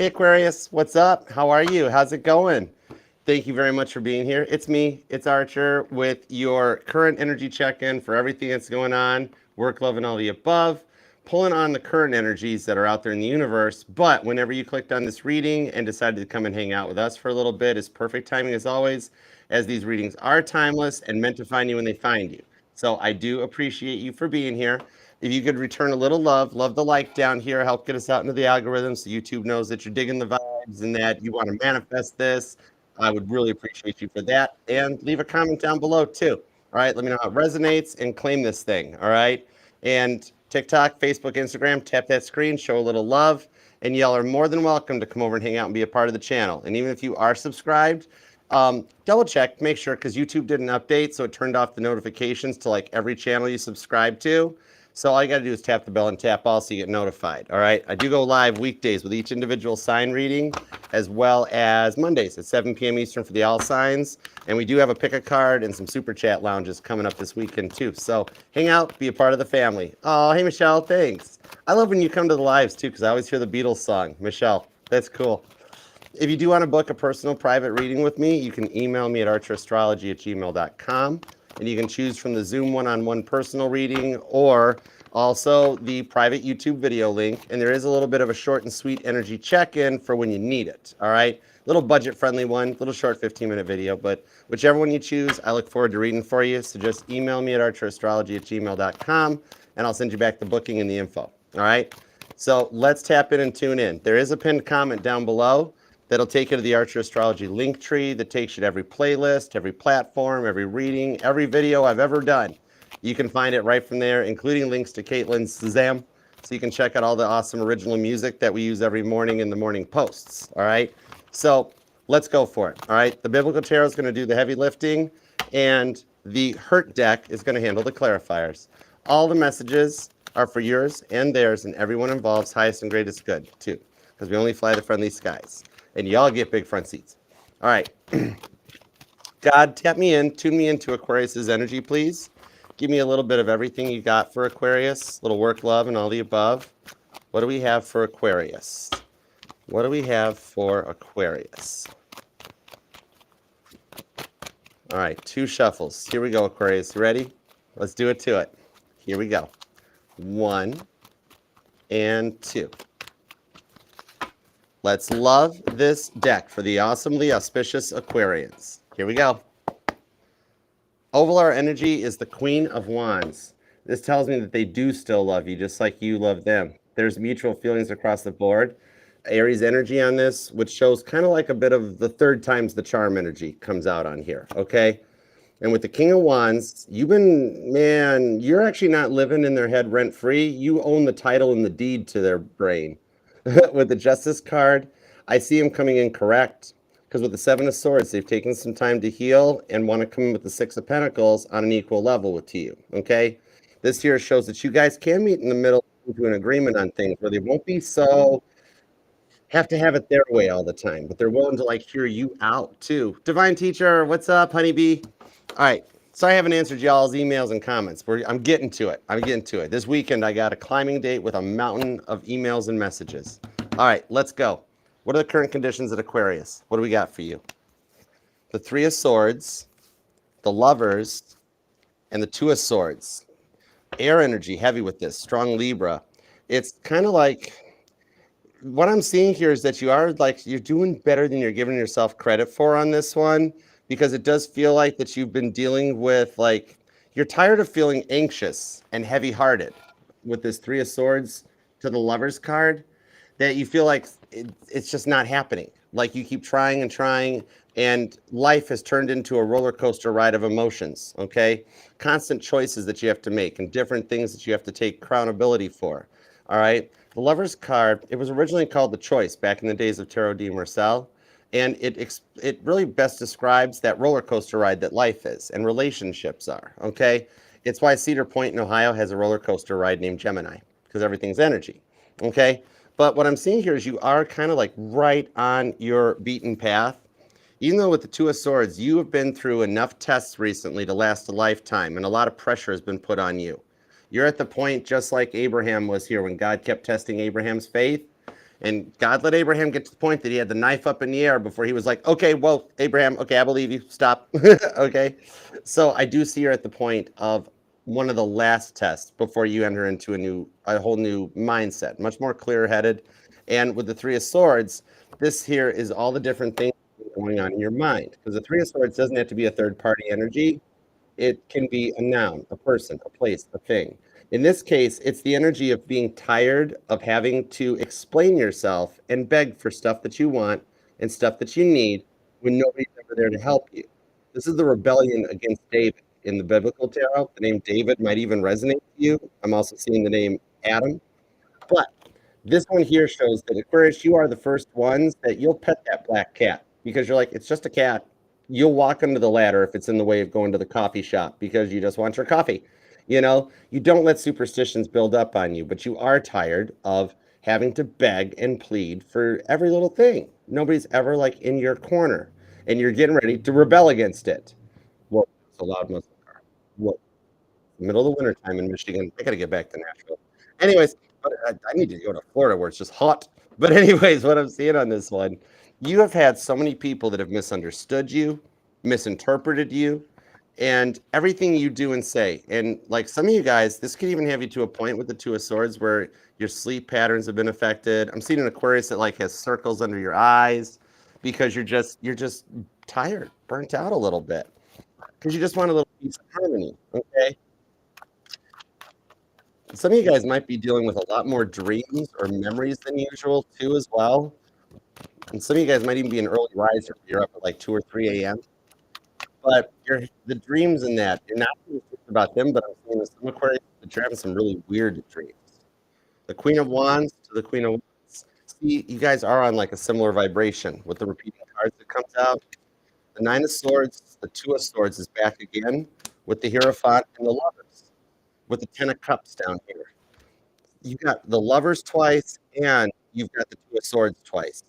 Hey Aquarius, what's up? How are you? How's it going? Thank you very much for being here. It's me, it's Archer, with your current energy check-in for everything that's going on, work, love, and all the above, pulling on the current energies that are out there in the universe. But whenever you clicked on this reading and decided to come and hang out with us for a little bit, is perfect timing as always, as these readings are timeless and meant to find you when they find you. So I do appreciate you for being here. If you could return a little love the like down here, help get us out into the algorithm so YouTube knows that you're digging the vibes and that you want to manifest this. I would really appreciate you for that. And leave a comment down below too. All right, let me know how it resonates and claim this thing. All right. And TikTok, Facebook, Instagram, tap that screen, show a little love. And y'all are more than welcome to come over and hang out and be a part of the channel. And even if you are subscribed, double check, make sure, because YouTube did an update, so it turned off the notifications to like every channel you subscribe to. So all you got to do is tap the bell and tap all so you get notified. All right. I do go live weekdays with each individual sign reading, as well as Mondays at 7 p.m. Eastern for the all signs. And we do have a pick a card and some super chat lounges coming up this weekend too. So hang out, be a part of the family. Oh, hey, Michelle. Thanks. I love when you come to the lives too, because I always hear the Beatles song. Michelle, that's cool. If you do want to book a personal private reading with me, you can email me at archerastrology@gmail.com. And you can choose from the Zoom one-on-one personal reading or also the private YouTube video link. And there is a little bit of a short and sweet energy check-in for when you need it. All right. Little budget-friendly one, little short 15-minute video, but whichever one you choose, I look forward to reading for you. So just email me at archerastrology@gmail.com and I'll send you back the booking and the info. All right. So let's tap in and tune in. There is a pinned comment down below that'll take you to the Archer Astrology link tree that takes you to every playlist, every platform, every reading, every video I've ever done. You can find it right from there, including links to Caitlin's Shazam, so you can check out all the awesome original music that we use every morning in the morning posts, all right? So let's go for it, all right? The Biblical Tarot is going to do the heavy lifting, and the Hurt deck is going to handle the clarifiers. All the messages are for yours and theirs, and everyone involved's highest and greatest good, too, because we only fly the friendly skies. And y'all get big front seats. All right. God, tap me in, tune me into Aquarius's energy, please. Give me a little bit of everything you got for Aquarius, little work, love, and all the above. What do we have for Aquarius? What do we have for Aquarius? All right, 2 shuffles. Here we go, Aquarius. You ready? Let's do it to it. Here we go. 1 and 2. Let's love this deck for the awesomely auspicious Aquarians. Here we go. Ovalar energy is the Queen of Wands. This tells me that they do still love you, just like you love them. There's mutual feelings across the board. Aries energy on this, which shows kind of like a bit of the 3rd times the charm energy comes out on here, okay? And with the King of Wands, you're actually not living in their head rent-free. You own the title and the deed to their brain. With the Justice card, I see him coming in correct, because with the 7 of Swords, they've taken some time to heal and want to come in with the 6 of Pentacles on an equal level with you, okay? This here shows that you guys can meet in the middle into an agreement on things where they won't be so have to have it their way all the time, but they're willing to like hear you out too. Divine Teacher, what's up, honeybee? All right. Sorry I haven't answered y'all's emails and comments. I'm getting to it. This weekend, I got a climbing date with a mountain of emails and messages. All right, let's go. What are the current conditions at Aquarius? What do we got for you? The 3 of Swords, the Lovers, and the 2 of Swords. Air energy, heavy with this, strong Libra. It's kind of like, what I'm seeing here is that you're doing better than you're giving yourself credit for on this one. Because it does feel like that you've been dealing with, like, you're tired of feeling anxious and heavy-hearted with this 3 of Swords to the Lovers card, that you feel like it's just not happening. Like you keep trying and trying, and life has turned into a roller coaster ride of emotions, okay? Constant choices that you have to make and different things that you have to take accountability for, all right? The Lovers card, it was originally called the Choice back in the days of Tarot de Marcel. And it really best describes that roller coaster ride that life is and relationships are, okay? It's why Cedar Point in Ohio has a roller coaster ride named Gemini, because everything's energy, okay? But what I'm seeing here is you are kind of like right on your beaten path. Even though with the 2 of Swords, you have been through enough tests recently to last a lifetime, and a lot of pressure has been put on you. You're at the point just like Abraham was here when God kept testing Abraham's faith. And God let Abraham get to the point that he had the knife up in the air before he was like, okay, well, Abraham, okay, I believe you. Stop. Okay. So I do see you're at the point of one of the last tests before you enter into a whole new mindset, much more clear headed. And with the Three of Swords, this here is all the different things going on in your mind. Because the Three of Swords doesn't have to be a third party energy. It can be a noun, a person, a place, a thing. In this case, it's the energy of being tired of having to explain yourself and beg for stuff that you want and stuff that you need when nobody's ever there to help you. This is the rebellion against David in the biblical tarot. The name David might even resonate to you. I'm also seeing the name Adam. But this one here shows that Aquarius, you are the first ones that you'll pet that black cat because you're like, it's just a cat. You'll walk under the ladder if it's in the way of going to the coffee shop because you just want your coffee. You don't let superstitions build up on you, but you are tired of having to beg and plead for every little thing. Nobody's ever like in your corner, and you're getting ready to rebel against it. Well, it's a loud muscle car. Well, middle of the winter time in Michigan. I got to get back to Nashville. Anyways, but I need to go to Florida where it's just hot. But anyways, what I'm seeing on this one, you have had so many people that have misunderstood you, misinterpreted you, and everything you do and say. And like some of you guys, this could even have you to a point with the Two of Swords where your sleep patterns have been affected. I'm seeing an Aquarius that like has circles under your eyes because you're just tired, burnt out a little bit because you just want a little peace of harmony. Okay. Some of you guys might be dealing with a lot more dreams or memories than usual too, as well. And some of you guys might even be an early riser. You're up at like 2 or 3 a.m. But the dreams in that, you're not really thinking about them, but I'm seeing with some Aquarius that you're having some really weird dreams. The Queen of Wands to the Queen of Wands. See, you guys are on like a similar vibration with the repeating cards that comes out. The Nine of Swords, the Two of Swords is back again with the Hierophant and the Lovers, with the Ten of Cups down here. You've got the Lovers twice, and you've got the Two of Swords twice.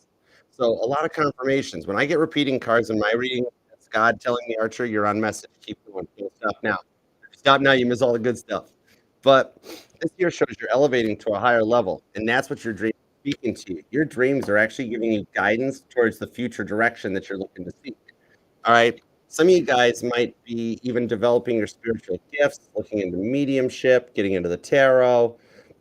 So a lot of confirmations. When I get repeating cards in my reading, that's God telling me, Archer, you're on message. Keep going. Don't stop now. If you stop now, you miss all the good stuff. But this here shows you're elevating to a higher level, and that's what your dream is speaking to you. Your dreams are actually giving you guidance towards the future direction that you're looking to see. All right. Some of you guys might be even developing your spiritual gifts, looking into mediumship, getting into the tarot.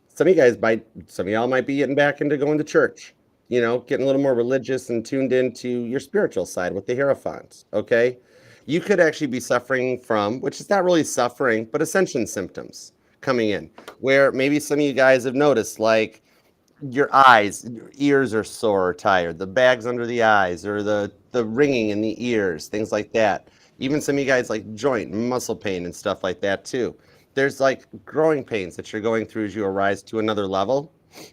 Some of y'all might be getting back into going to church, getting a little more religious and tuned into your spiritual side with the Hierophant. Okay. You could actually be suffering from, which is not really suffering, but ascension symptoms coming in, where maybe some of you guys have noticed, like, your eyes, your ears are sore or tired, the bags under the eyes or the ringing in the ears, things like that. Even some of you guys like joint and muscle pain and stuff like that too. There's like growing pains that you're going through as you arise to another level.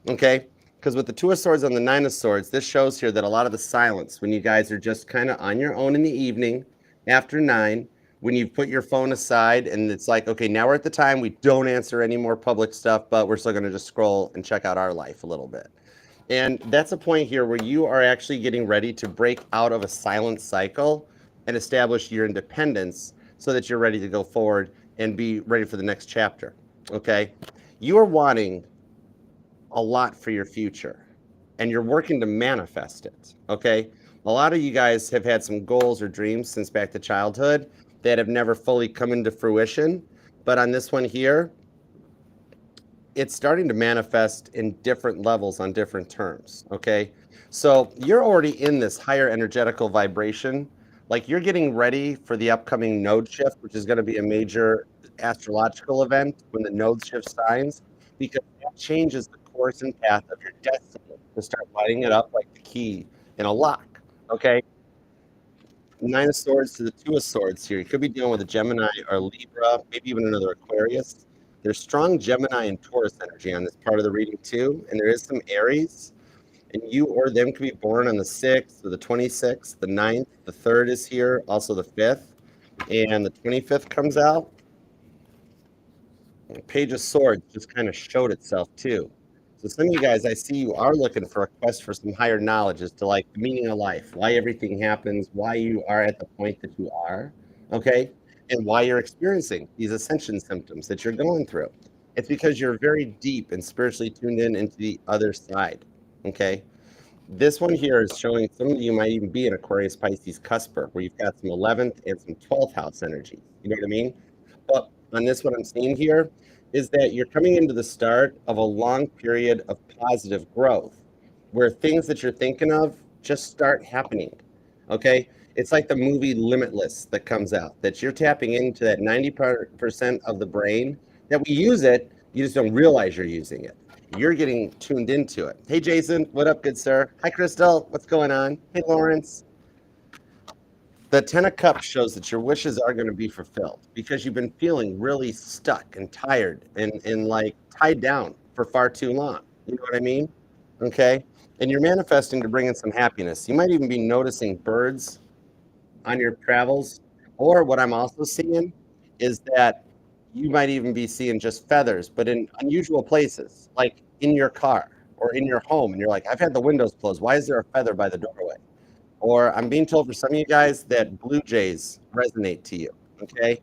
Okay. Because with the Two of Swords and the Nine of Swords, this shows here that a lot of the silence, when you guys are just kind of on your own in the evening after 9, when you put your phone aside and it's like, okay, now we're at the time we don't answer any more public stuff, but we're still going to just scroll and check out our life a little bit. And that's a point here where you are actually getting ready to break out of a silent cycle and establish your independence so that you're ready to go forward and be ready for the next chapter. Okay. You are wanting a lot for your future and you're working to manifest it. Okay. A lot of you guys have had some goals or dreams since back to childhood that have never fully come into fruition. But on this one here, it's starting to manifest in different levels on different terms. Okay. So you're already in this higher energetical vibration. Like you're getting ready for the upcoming node shift, which is going to be a major astrological event when the node shift signs, because that changes the course and path of your destiny to start lighting it up like the key in a lock. Okay. Nine of Swords to the Two of Swords here. You could be dealing with a Gemini or Libra, maybe even another Aquarius. There's strong Gemini and Taurus energy on this part of the reading too, and there is some Aries. And you or them could be born on the 6th or the 26th, the 9th, the 3rd is here, also the 5th, and the 25th comes out. The Page of Swords just kind of showed itself too. So some of you guys, I see you are looking for a quest for some higher knowledge as to like the meaning of life, why everything happens, why you are at the point that you are, okay? And why you're experiencing these ascension symptoms that you're going through. It's because you're very deep and spiritually tuned in into the other side, okay? This one here is showing some of you might even be an Aquarius Pisces cusper, where you've got some 11th and some 12th house energy. You know what I mean? But on this, what I'm seeing here is that you're coming into the start of a long period of positive growth, where things that you're thinking of just start happening. Okay? It's like the movie Limitless that comes out, that you're tapping into that 90% of the brain that we use it, you just don't realize you're using it. You're getting tuned into it. Hey, Jason, what up, good sir? Hi, Crystal, what's going on? Hey, Lawrence. The Ten of Cups shows that your wishes are going to be fulfilled because you've been feeling really stuck and tired and like tied down for far too long. You know what I mean? Okay. And you're manifesting to bring in some happiness. You might even be noticing birds on your travels. Or what I'm also seeing is that you might even be seeing just feathers, but in unusual places, like in your car or in your home. And you're like, I've had the windows closed. Why is there a feather by the doorway? Or I'm being told for some of you guys that blue jays resonate to you. Okay.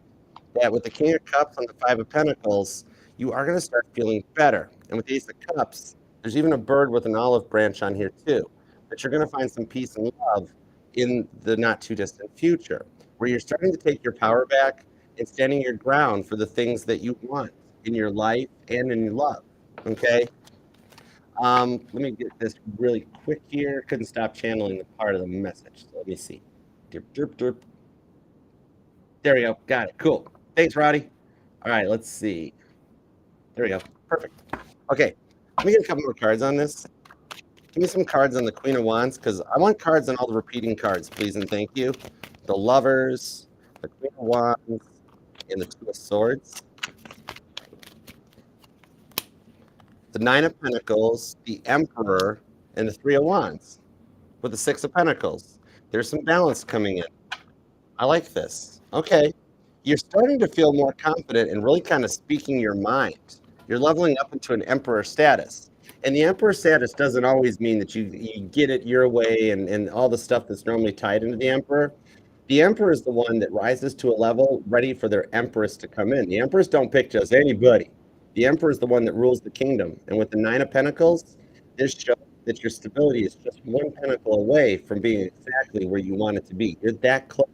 That with the King of Cups and the Five of Pentacles, you are going to start feeling better. And with the Ace of Cups, there's even a bird with an olive branch on here too. But you're going to find some peace and love in the not too distant future, where you're starting to take your power back and standing your ground for the things that you want in your life and in your love. Okay. Let me get this really quick here. Couldn't stop channeling the part of the message. So let me see. Derp, derp, derp. There we go. Got it. Cool. Thanks, Roddy. All right, let's see. There we go. Perfect. Okay, let me get a couple more cards on this. Give me some cards on the Queen of Wands, because I want cards on all the repeating cards, please and thank you. The Lovers, the Queen of Wands, and the Two of Swords. The Nine of Pentacles, the Emperor, and the Three of Wands with the Six of Pentacles. There's some balance coming in. I like this. Okay. You're starting to feel more confident and really kind of speaking your mind. You're leveling up into an emperor status. And the emperor status doesn't always mean that you get it your way and all the stuff that's normally tied into the emperor. The emperor is the one that rises to a level ready for their empress to come in. The emperors don't pick just anybody. The emperor is the one that rules the kingdom. And with the Nine of Pentacles, this shows that your stability is just one pentacle away from being exactly where you want it to be. You're that close.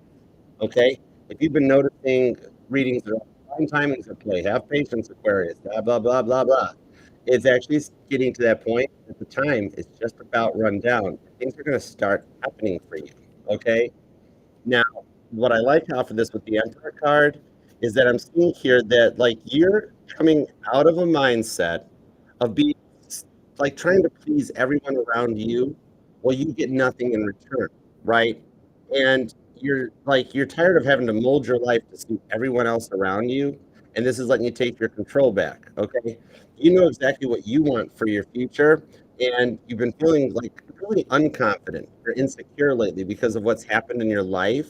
Okay? If you've been noticing readings are on timings at play, have patience, Aquarius, blah, blah, blah, blah, blah. It's actually getting to that point that the time is just about run down. Things are going to start happening for you. Okay? Now, what I like off of this with the Emperor card is that I'm seeing here that like you're coming out of a mindset of being like trying to please everyone around you while you get nothing in return, right? And you're tired of having to mold your life to suit everyone else around you, and this is letting you take your control back. Okay, you know exactly what you want for your future, and you've been feeling like really unconfident or insecure lately because of what's happened in your life.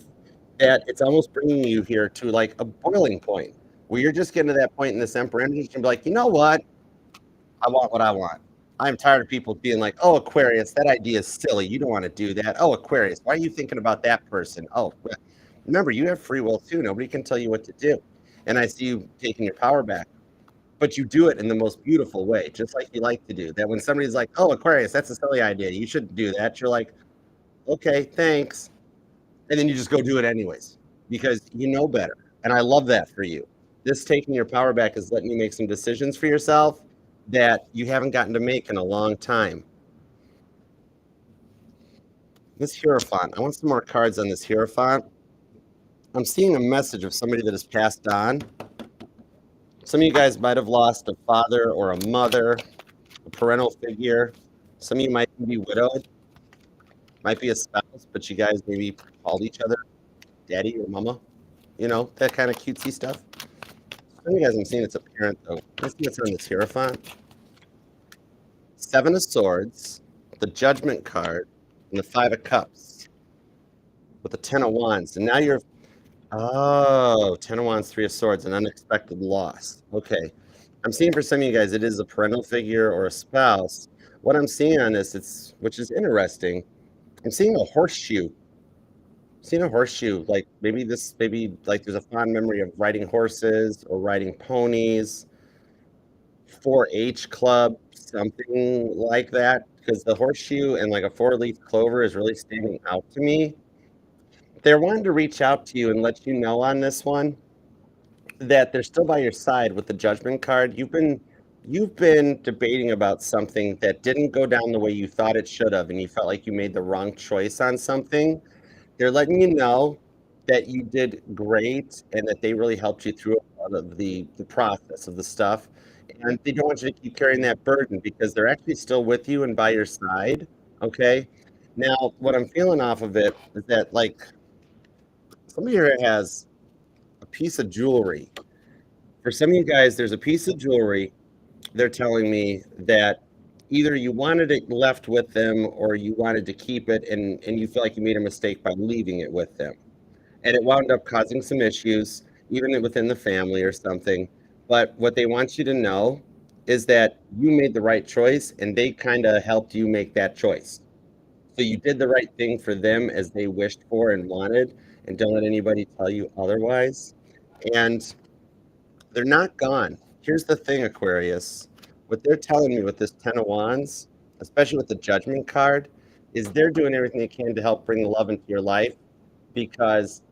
That it's almost bringing you here to like a boiling point where you're just getting to that point in this emperor energy and be like, you know what? I want what I want. I'm tired of people being like, oh, Aquarius, that idea is silly. You don't want to do that. Oh, Aquarius, why are you thinking about that person? Oh, remember, you have free will too. Nobody can tell you what to do. And I see you taking your power back, but you do it in the most beautiful way, just like you like to do. That when somebody's like, oh, Aquarius, that's a silly idea. You shouldn't do that. You're like, okay, thanks. And then you just go do it anyways because you know better. And I love that for you. This taking your power back is letting you make some decisions for yourself that you haven't gotten to make in a long time. This Hierophant, I want some more cards on this Hierophant. I'm seeing a message of somebody that has passed on. Some of you guys might have lost a father or a mother, a parental figure. Some of you might be widowed, might be a spouse, but you guys maybe called each other daddy or mama. You know, that kind of cutesy stuff. Some of you guys, I'm seeing it's a parent, though. Let's see what's on this Hierophant. Seven of Swords, the Judgment card, and the Five of Cups with the Ten of Wands. And now you're, oh, Ten of Wands, Three of Swords, an unexpected loss. Okay. I'm seeing for some of you guys, it is a parental figure or a spouse. What I'm seeing on this, which is interesting, I'm seeing a horseshoe. Seeing a horseshoe, like maybe like there's a fond memory of riding horses or riding ponies. 4-H club, something like that, because the horseshoe and like a 4-leaf clover is really standing out to me. They're wanting to reach out to you and let you know on this one that they're still by your side with the judgment card. You've been debating about something that didn't go down the way you thought it should have, and you felt like you made the wrong choice on something. They're letting you know that you did great and that they really helped you through a lot of the process of the stuff. And they don't want you to keep carrying that burden because they're actually still with you and by your side. Okay. Now, what I'm feeling off of it is that like somebody here has a piece of jewelry. For some of you guys, there's a piece of jewelry. They're telling me that either you wanted it left with them or you wanted to keep it and you feel like you made a mistake by leaving it with them. And it wound up causing some issues, even within the family or something. But what they want you to know is that you made the right choice and they kind of helped you make that choice. So you did the right thing for them as they wished for and wanted, and don't let anybody tell you otherwise. And they're not gone. Here's the thing, Aquarius. What they're telling me with this Ten of Wands, especially with the Judgment card, is they're doing everything they can to help bring love into your life because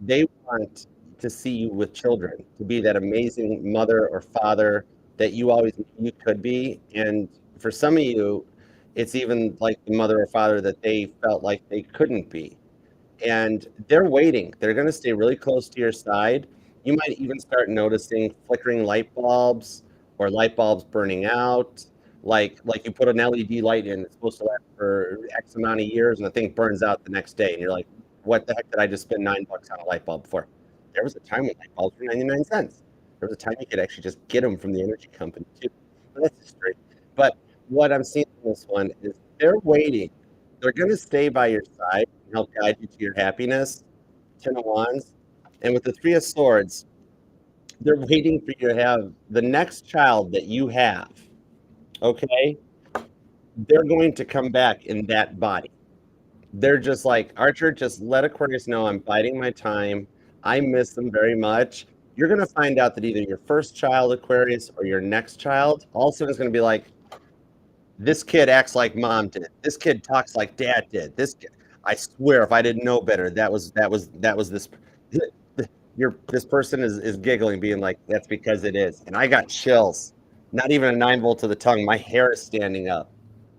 they want to see you with children, to be that amazing mother or father that you always knew you could be. And for some of you, it's even like the mother or father that they felt like they couldn't be. And they're waiting. They're going to stay really close to your side. You might even start noticing flickering light bulbs or light bulbs burning out. Like you put an LED light in, it's supposed to last for X amount of years, and the thing burns out the next day, and you're like, "What the heck did I just spend $9 on a light bulb for?" There was a time when light bulbs were 99 cents. There was a time you could actually just get them from the energy company too. But that's history. But what I'm seeing in this one is they're waiting. They're going to stay by your side and help guide you to your happiness. Ten of Wands. And with the Three of Swords, they're waiting for you to have the next child that you have. Okay? They're going to come back in that body. They're just like, Archer, just let Aquarius know I'm biding my time. I miss them very much. You're going to find out that either your first child, Aquarius, or your next child, all of a sudden is going to be like, this kid acts like mom did. This kid talks like dad did. This kid, I swear, if I didn't know better, that was this. This person is giggling, being like, "That's because it is." And I got chills. Not even a 9 volt to the tongue. My hair is standing up.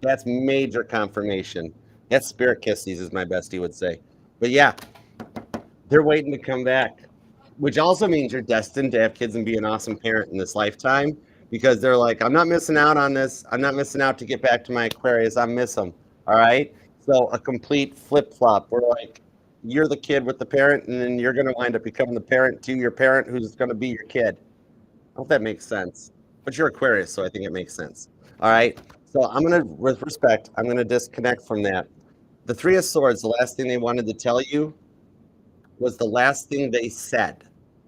That's major confirmation. That's spirit kisses, as my bestie would say. But yeah, they're waiting to come back, which also means you're destined to have kids and be an awesome parent in this lifetime because they're like, I'm not missing out on this. I'm not missing out to get back to my Aquarius. I miss them. All right. So a complete flip flop. We're like, you're the kid with the parent, and then you're going to wind up becoming the parent to your parent who's going to be your kid. I hope that makes sense. But you're Aquarius, so I think it makes sense. All right. So I'm going to, with respect, I'm going to disconnect from that. The Three of Swords, the last thing they wanted to tell you was the last thing they said,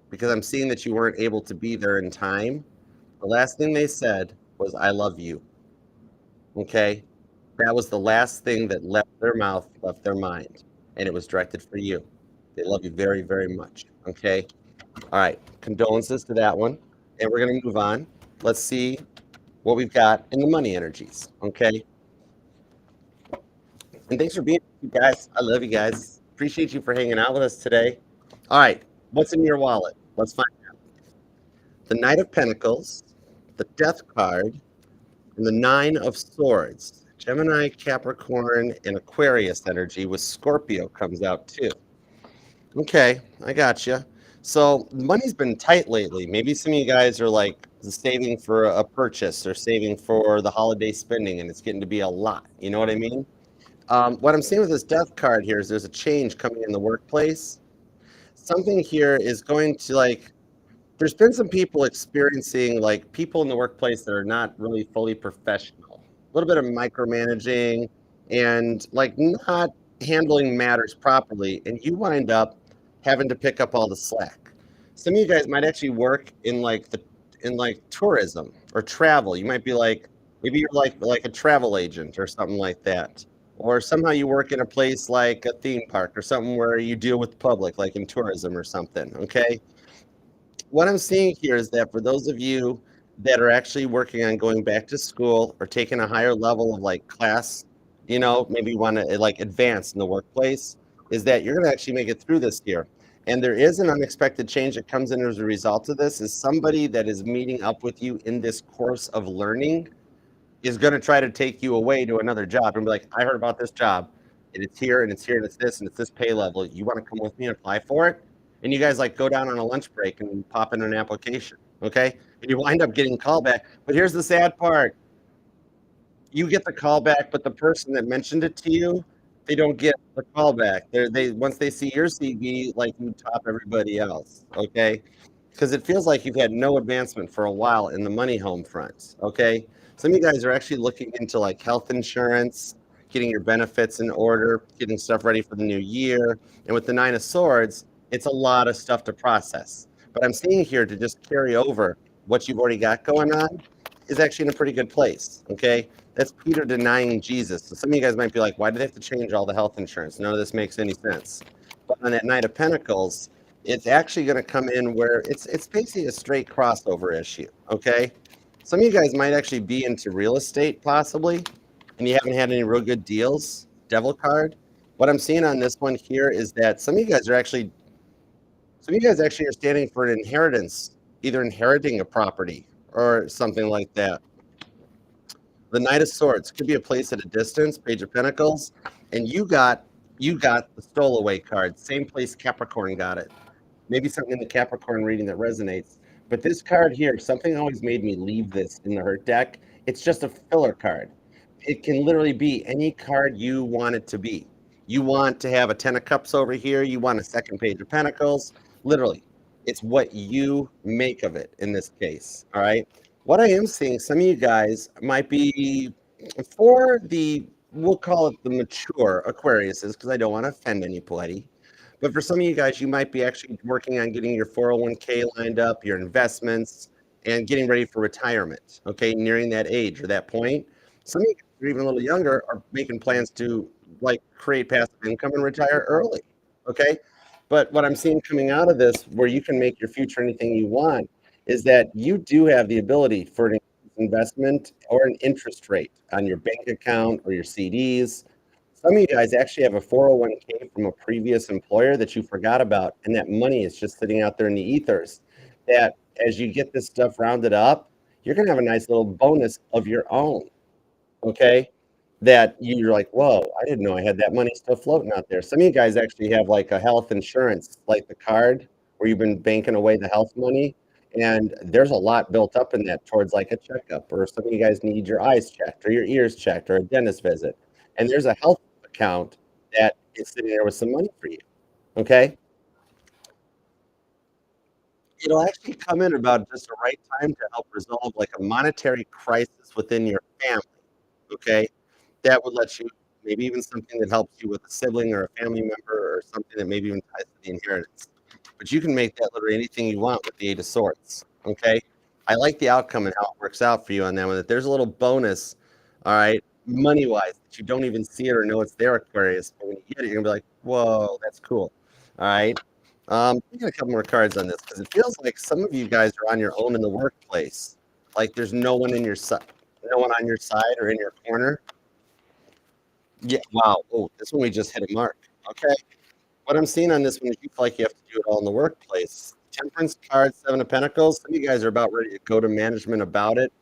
because I'm seeing that you weren't able to be there in time. The last thing they said was, I love you. Okay? That was the last thing that left their mouth, left their mind. And it was directed for you. They love you very, very much. Okay? All right. Condolences to that one. And we're going to move on. Let's see what we've got in the money energies. Okay? And thanks for being here, you guys. I love you guys. Appreciate you for hanging out with us today. All right. What's in your wallet? Let's find out. The Knight of Pentacles, the Death card, and the Nine of Swords. Gemini, Capricorn, and Aquarius energy with Scorpio comes out too. Okay, I got you. So money's been tight lately. Maybe some of you guys are like saving for a purchase or saving for the holiday spending, and it's getting to be a lot. You know what I mean? What I'm seeing with this Death card here is there's a change coming in the workplace. Something here is going to like, there's been some people experiencing like people in the workplace that are not really fully professional, a little bit of micromanaging and like not handling matters properly. And you wind up having to pick up all the slack. Some of you guys might actually work in like tourism or travel. You might be like, maybe you're like a travel agent or something like that. Or somehow you work in a place like a theme park or something where you deal with the public, like in tourism or something. Okay. What I'm seeing here is that for those of you that are actually working on going back to school or taking a higher level of like class, maybe you want to like advance in the workplace, is that you're going to actually make it through this year. And there is an unexpected change that comes in as a result of this, is somebody that is meeting up with you in this course of learning is going to try to take you away to another job and be like, I heard about this job and it's here and it's here and it's this and it's this pay level. You want to come with me and apply for it? And you guys like go down on a lunch break and pop in an application. Okay. And you wind up getting called back. But here's the sad part. You get the call back, but the person that mentioned it to you, they don't get the call back. They once they see your CV, like you top everybody else. Okay. Because it feels like you've had no advancement for a while in the money home front. Okay. Some of you guys are actually looking into like health insurance, getting your benefits in order, getting stuff ready for the new year. And with the Nine of Swords, it's a lot of stuff to process. But I'm seeing here to just carry over what you've already got going on is actually in a pretty good place. Okay. That's Peter denying Jesus. So some of you guys might be like, why do they have to change all the health insurance? None of this makes any sense. But on that Knight of Pentacles, it's actually going to come in where it's basically a straight crossover issue. Okay. Some of you guys might actually be into real estate possibly, and you haven't had any real good deals. Devil card. What I'm seeing on this one here is that some of you guys actually are standing for an inheritance, either inheriting a property or something like that. The Knight of Swords could be a place at a distance, Page of Pentacles, and you got the stowaway card, same place Capricorn got it. Maybe something in the Capricorn reading that resonates. But this card here, something always made me leave this in the Hurt deck. It's just a filler card. It can literally be any card you want it to be. You want to have a Ten of Cups over here. You want a second Page of Pentacles. Literally, it's what you make of it in this case. All right. What I am seeing, some of you guys might be for we'll call it the mature Aquariuses, because I don't want to offend anybody. But for some of you guys, you might be actually working on getting your 401k lined up, your investments, and getting ready for retirement, okay, nearing that age or that point. Some of you guys are even a little younger are making plans to like create passive income and retire early, okay? But what I'm seeing coming out of this, where you can make your future anything you want, is that you do have the ability for an investment or an interest rate on your bank account or your CDs. Some of you guys actually have a 401k from a previous employer that you forgot about, and that money is just sitting out there in the ethers. That as you get this stuff rounded up, you're going to have a nice little bonus of your own. Okay. That you're like, whoa, I didn't know I had that money still floating out there. Some of you guys actually have like a health insurance, like the card where you've been banking away the health money. And there's a lot built up in that towards like a checkup, or some of you guys need your eyes checked or your ears checked or a dentist visit. And there's a health account that is sitting there with some money for you. Okay. It'll actually come in about just the right time to help resolve like a monetary crisis within your family. Okay. That would let you, maybe even something that helps you with a sibling or a family member or something that maybe even ties to the inheritance. But you can make that literally anything you want with the Eight of Swords. Okay. I like the outcome and how it works out for you on that one. That there's a little bonus, all right, money wise, that you don't even see it or know it's there, Aquarius. But when you get it, you're gonna be like, whoa, that's cool. All right. We got a couple more cards on this because it feels like some of you guys are on your own in the workplace. Like there's no one in your side, no one on your side or in your corner. Yeah, wow. Oh, this one we just hit a mark. Okay. What I'm seeing on this one is you feel like you have to do it all in the workplace. Temperance card, Seven of Pentacles. Some of you guys are about ready to go to management about it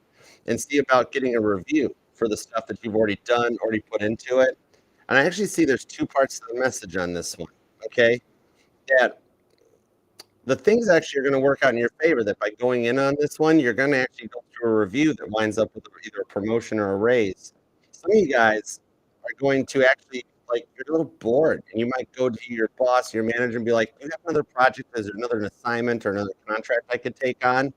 and see about getting a review for the stuff that you've already done, already put into it. And I actually see there's two parts to the message on this one. Okay. That the things actually are going to work out in your favor. That by going in on this one, you're going to actually go through a review that winds up with either a promotion or a raise. Some of you guys are going to actually like you're a little bored, and you might go to your boss, your manager, and be like, "Do you have another project? Is there another assignment or another contract I could take on?"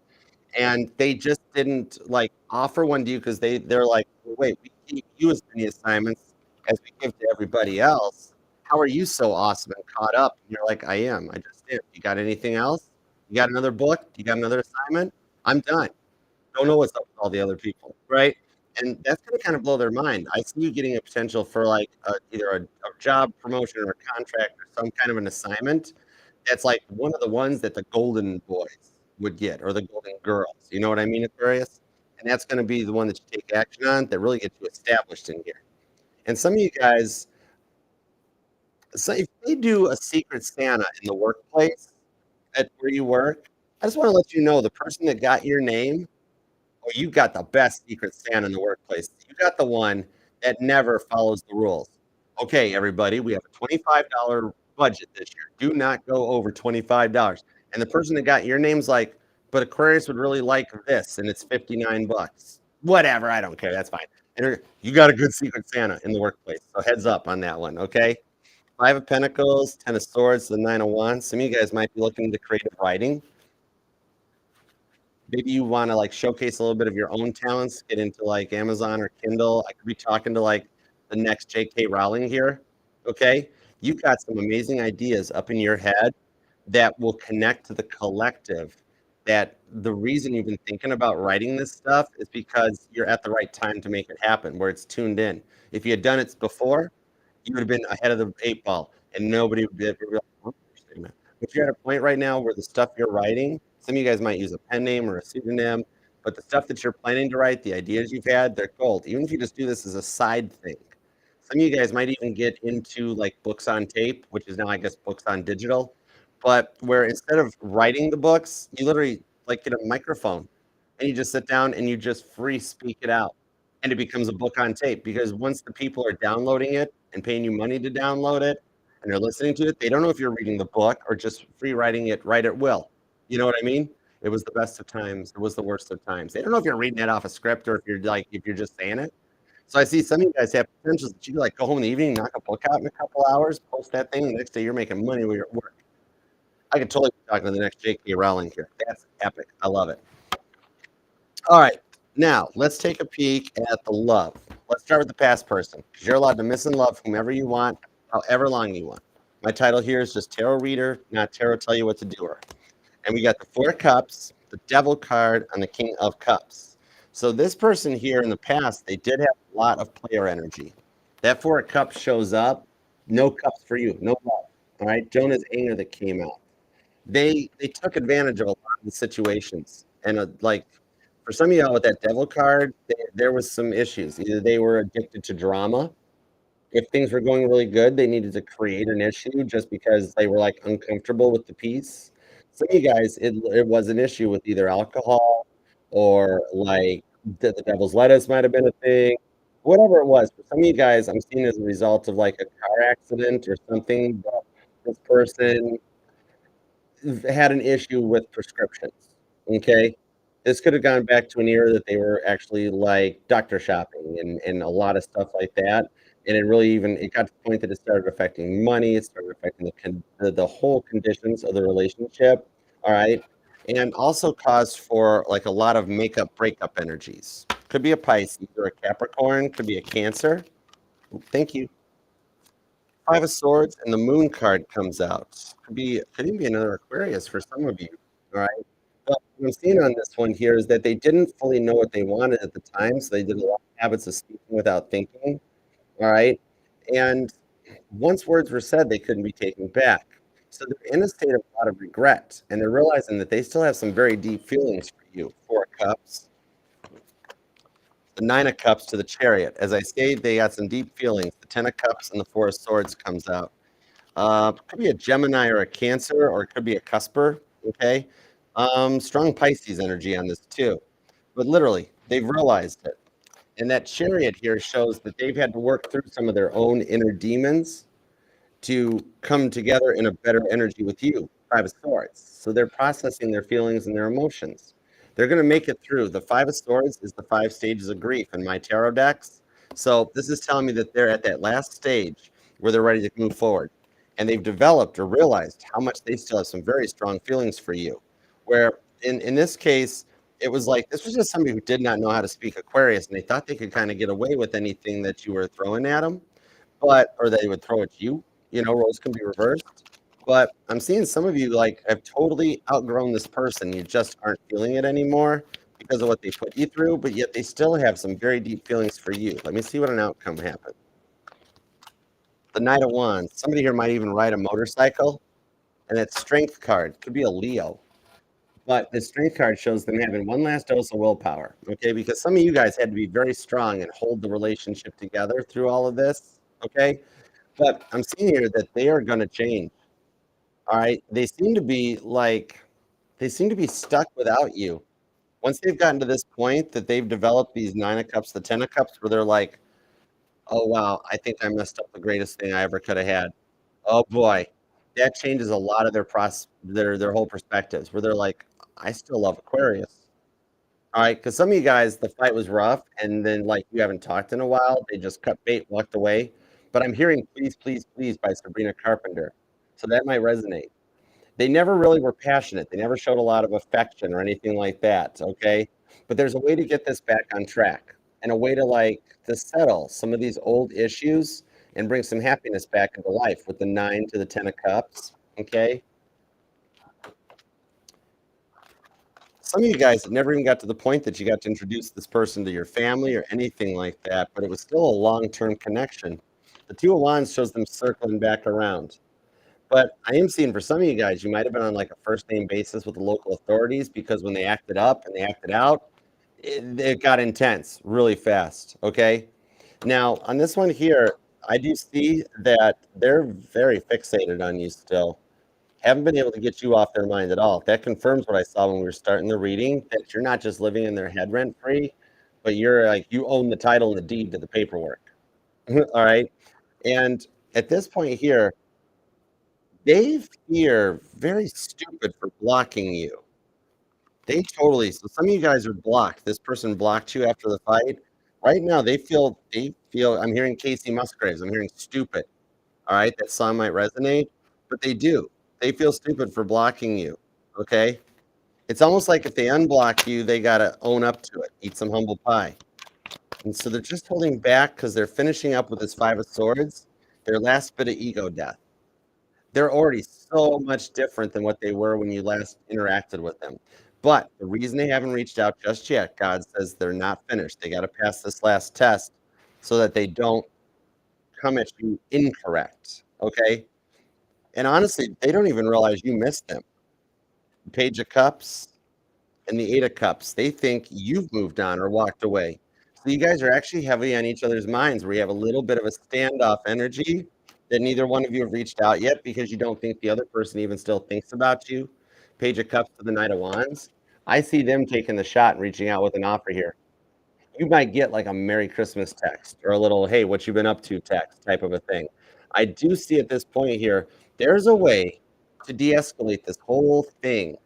And they just didn't like offer one to you because they're like, well, "Wait, we keep you as many assignments as we give to everybody else. How are you so awesome and caught up?" And you're like, "I am. I just am. You got anything else? You got another book? You got another assignment? I'm done. Don't know what's up with all the other people, right?" And that's going to kind of blow their mind. I see you getting a potential for like either a job promotion or a contract or some kind of an assignment that's like one of the ones that the golden boys. would get, or the golden girls. You know what I mean, Aquarius? And that's going to be the one that you take action on that really gets you established in here. And some of you guys, so if they do a secret Santa in the workplace at where you work, I just want to let you know the person that got your name, oh, you got the best secret Santa in the workplace. You got the one that never follows the rules. Okay, everybody, we have a $25 budget this year. Do not go over $25. And the person that got your name's like, but Aquarius would really like this, and it's 59 bucks. Whatever, I don't care. That's fine. And you got a good secret Santa in the workplace. So heads up on that one, okay? Five of Pentacles, Ten of Swords, the Nine of Wands. Some of you guys might be looking into creative writing. Maybe you want to like showcase a little bit of your own talents, get into like Amazon or Kindle. I could be talking to like the next J.K. Rowling here. Okay. You've got some amazing ideas up in your head that will connect to the collective. That the reason you've been thinking about writing this stuff is because you're at the right time to make it happen, where it's tuned in. If you had done it before, you would have been ahead of the 8 ball and nobody would be able to realize, "Oh, interesting, man." But you're at a point right now where the stuff you're writing, some of you guys might use a pen name or a pseudonym, but the stuff that you're planning to write, the ideas you've had, they're gold. Even if you just do this as a side thing. Some of you guys might even get into like books on tape, which is now, I guess, books on digital, but where instead of writing the books, you literally like get a microphone and you just sit down and you just free speak it out. And it becomes a book on tape because once the people are downloading it and paying you money to download it and they're listening to it, they don't know if you're reading the book or just free writing it right at will. You know what I mean? It was the best of times. It was the worst of times. They don't know if you're reading it off a script or if you're just saying it. So I see some of you guys have potentials that you like go home in the evening, knock a book out in a couple hours, post that thing, the next day you're making money where you're at work. I could totally be talking to the next J.K. Rowling here. That's epic. I love it. All right. Now, let's take a peek at the love. Let's start with the past person because you're allowed to miss and love whomever you want, however long you want. My title here is just Tarot Reader, not Tarot Tell You What to Do. And we got the Four of Cups, the Devil card, and the King of Cups. So this person here in the past, they did have a lot of player energy. That Four of Cups shows up, no cups for you, no love. All right, Jonah's anger that came out. They took advantage of a lot of the situations, and like for some of y'all with that Devil card, there was some issues. Either they were addicted to drama. If things were going really good, they needed to create an issue just because they were like uncomfortable with the piece. Some of you guys, it was an issue with either alcohol or like the devil's lettuce might have been a thing, whatever it was. For some of you guys, I'm seeing as a result of like a car accident or something. But this person had an issue with prescriptions. Okay. This could have gone back to an era that they were actually like doctor shopping and a lot of stuff like that. And it really even it got to the point that it started affecting money, it started affecting the whole conditions of the relationship. All right. And also caused for like a lot of makeup breakup energies. Could be a Pisces or a Capricorn, could be a Cancer. Thank you. Five of Swords and the Moon card comes out. Could even be another Aquarius for some of you. All right. But what I'm seeing on this one here is that they didn't fully know what they wanted at the time, so they did a lot of habits of speaking without thinking. All right. And once words were said, they couldn't be taken back. So they're in a state of a lot of regret, and they're realizing that they still have some very deep feelings for you. Four of Cups, the Nine of Cups to the Chariot. As I say, they got some deep feelings. The Ten of Cups and the Four of Swords comes out. Could be a Gemini or a Cancer, or it could be a Cusper. Okay. Strong Pisces energy on this too. But literally, they've realized it. And that Chariot here shows that they've had to work through some of their own inner demons to come together in a better energy with you, Five of Swords. So they're processing their feelings and their emotions. They're going to make it through. The Five of Swords is the 5 stages of grief in my tarot decks. So this is telling me that they're at that last stage where they're ready to move forward. And they've developed or realized how much they still have some very strong feelings for you. Where in this case, it was like this was just somebody who did not know how to speak Aquarius, and they thought they could kind of get away with anything that you were throwing at them, but or they would throw at you. You know, roles can be reversed. But I'm seeing some of you like have totally outgrown this person. You just aren't feeling it anymore because of what they put you through, but yet they still have some very deep feelings for you. Let me see what an outcome happened. The Knight of Wands. Somebody here might even ride a motorcycle, and that Strength card could be a Leo. But the strength card shows them having one last dose of willpower, okay? Because some of you guys had to be very strong and hold the relationship together through all of this, okay? But I'm seeing here that they are going to change, all right? They seem to be stuck without you. Once they've gotten to this point that they've developed these 9 of cups, the 10 of cups, where they're like, oh, wow, I think I messed up the greatest thing I ever could have had. Oh boy, that changes a lot of their whole perspectives, where they're like, I still love Aquarius. All right, because some of you guys, the fight was rough, and then like you haven't talked in a while, they just cut bait, walked away. But I'm hearing "Please, Please, Please" by Sabrina Carpenter, so that might resonate. They never really were passionate. They never showed a lot of affection or anything like that. Okay, but there's a way to get this back on track, and a way to to settle some of these old issues and bring some happiness back into life with the 9 to the 10 of cups. Okay, some of you guys never even got to the point that you got to introduce this person to your family or anything like that, but it was still a long-term connection. The Two of Wands shows them circling back around. But I am seeing for some of you guys, you might have been on like a first name basis with the local authorities, because when they acted up and they acted out, it got intense really fast. Okay. Now, on this one here, I do see that they're very fixated on you still. Haven't been able to get you off their mind at all. That confirms what I saw when we were starting the reading, that you're not just living in their head rent free, but you're like, you own the title and the deed to the paperwork. All right. And at this point here, they feel very stupid for blocking you. So some of you guys are blocked. This person blocked you after the fight. Right now, they feel, I'm hearing Casey Musgraves. I'm hearing stupid. All right. That song might resonate, but they do. They feel stupid for blocking you. Okay. It's almost like if they unblock you, they got to own up to it, eat some humble pie. And so they're just holding back because they're finishing up with this Five of Swords, their last bit of ego death. They're already so much different than what they were when you last interacted with them. But the reason they haven't reached out just yet, God says they're not finished. They got to pass this last test so that they don't come at you incorrect. Okay. And honestly, they don't even realize you missed them. Page of Cups and the 8 of Cups. They think you've moved on or walked away. So you guys are actually heavy on each other's minds, where you have a little bit of a standoff energy that neither one of you have reached out yet, because you don't think the other person even still thinks about you. Page of Cups to the Knight of Wands. I see them taking the shot and reaching out with an offer here. You might get like a Merry Christmas text or a little, hey, what you been up to text type of a thing. I do see at this point here, there's a way to de-escalate this whole thing.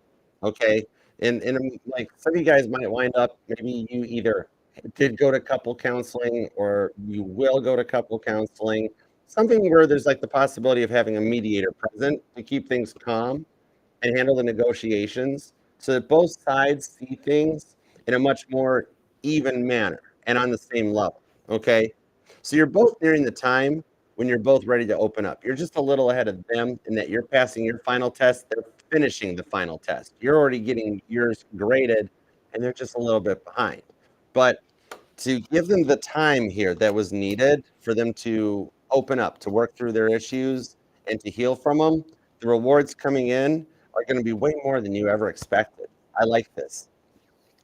Okay. And like some of you guys might wind up, maybe you either did go to couple counseling or you will go to couple counseling, something where there's like the possibility of having a mediator present to keep things calm and handle the negotiations, so that both sides see things in a much more even manner and on the same level. Okay. So you're both nearing the time when you're both ready to open up. You're just a little ahead of them in that you're passing your final test. They're finishing the final test. You're already getting yours graded, and they're just a little bit behind. But to give them the time here that was needed for them to open up, to work through their issues and to heal from them, the rewards coming in are going to be way more than you ever expected. I like this.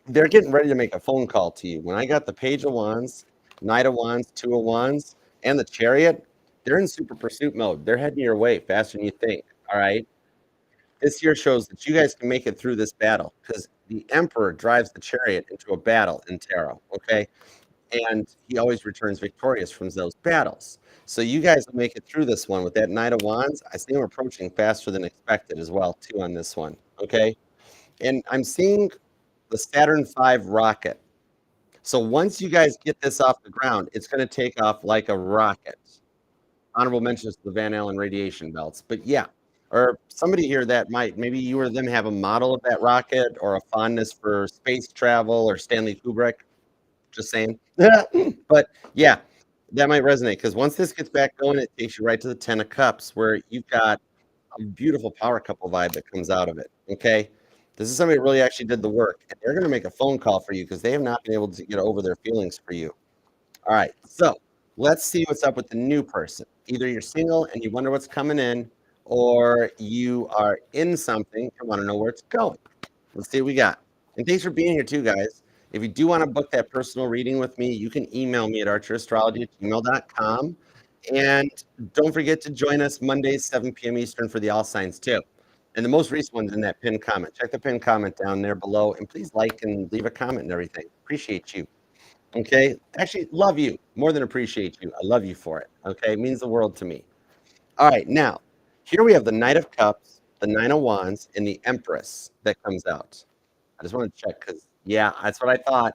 They're getting ready to make a phone call to you. When I got the Page of Wands, Knight of Wands, Two of Wands, and the Chariot, they're in super pursuit mode. They're heading your way faster than you think. All right. This year shows that you guys can make it through this battle, because the Emperor drives the Chariot into a battle in tarot. Okay. And he always returns victorious from those battles. So you guys will make it through this one with that Knight of Wands. I see him approaching faster than expected as well, too, on this one. Okay. And I'm seeing the Saturn V rocket. So once you guys get this off the ground, it's going to take off like a rocket. Honorable mentions to the Van Allen radiation belts. But yeah, or somebody here that might, maybe you or them have a model of that rocket or a fondness for space travel or Stanley Kubrick. Just saying. But yeah, that might resonate, because once this gets back going, it takes you right to the 10 of Cups, where you've got a beautiful power couple vibe that comes out of it. Okay. This is somebody that really actually did the work, and they're going to make a phone call for you because they have not been able to get over their feelings for you. All right. So let's see what's up with the new person. Either you're single and you wonder what's coming in, or you are in something and want to know where it's going. Let's see what we got. And thanks for being here too, guys. If you do want to book that personal reading with me, you can email me at archerastrology@gmail.com. And don't forget to join us Mondays, 7 p.m. Eastern for the All Signs too. And the most recent one's in that pinned comment. Check the pinned comment down there below, and please like and leave a comment and everything. Appreciate you. Okay. Actually, love you more than appreciate you. I love you for it. Okay. It means the world to me. All right. Now, here we have the Knight of Cups, the Nine of Wands, and the Empress that comes out. I just want to check because, yeah, that's what I thought.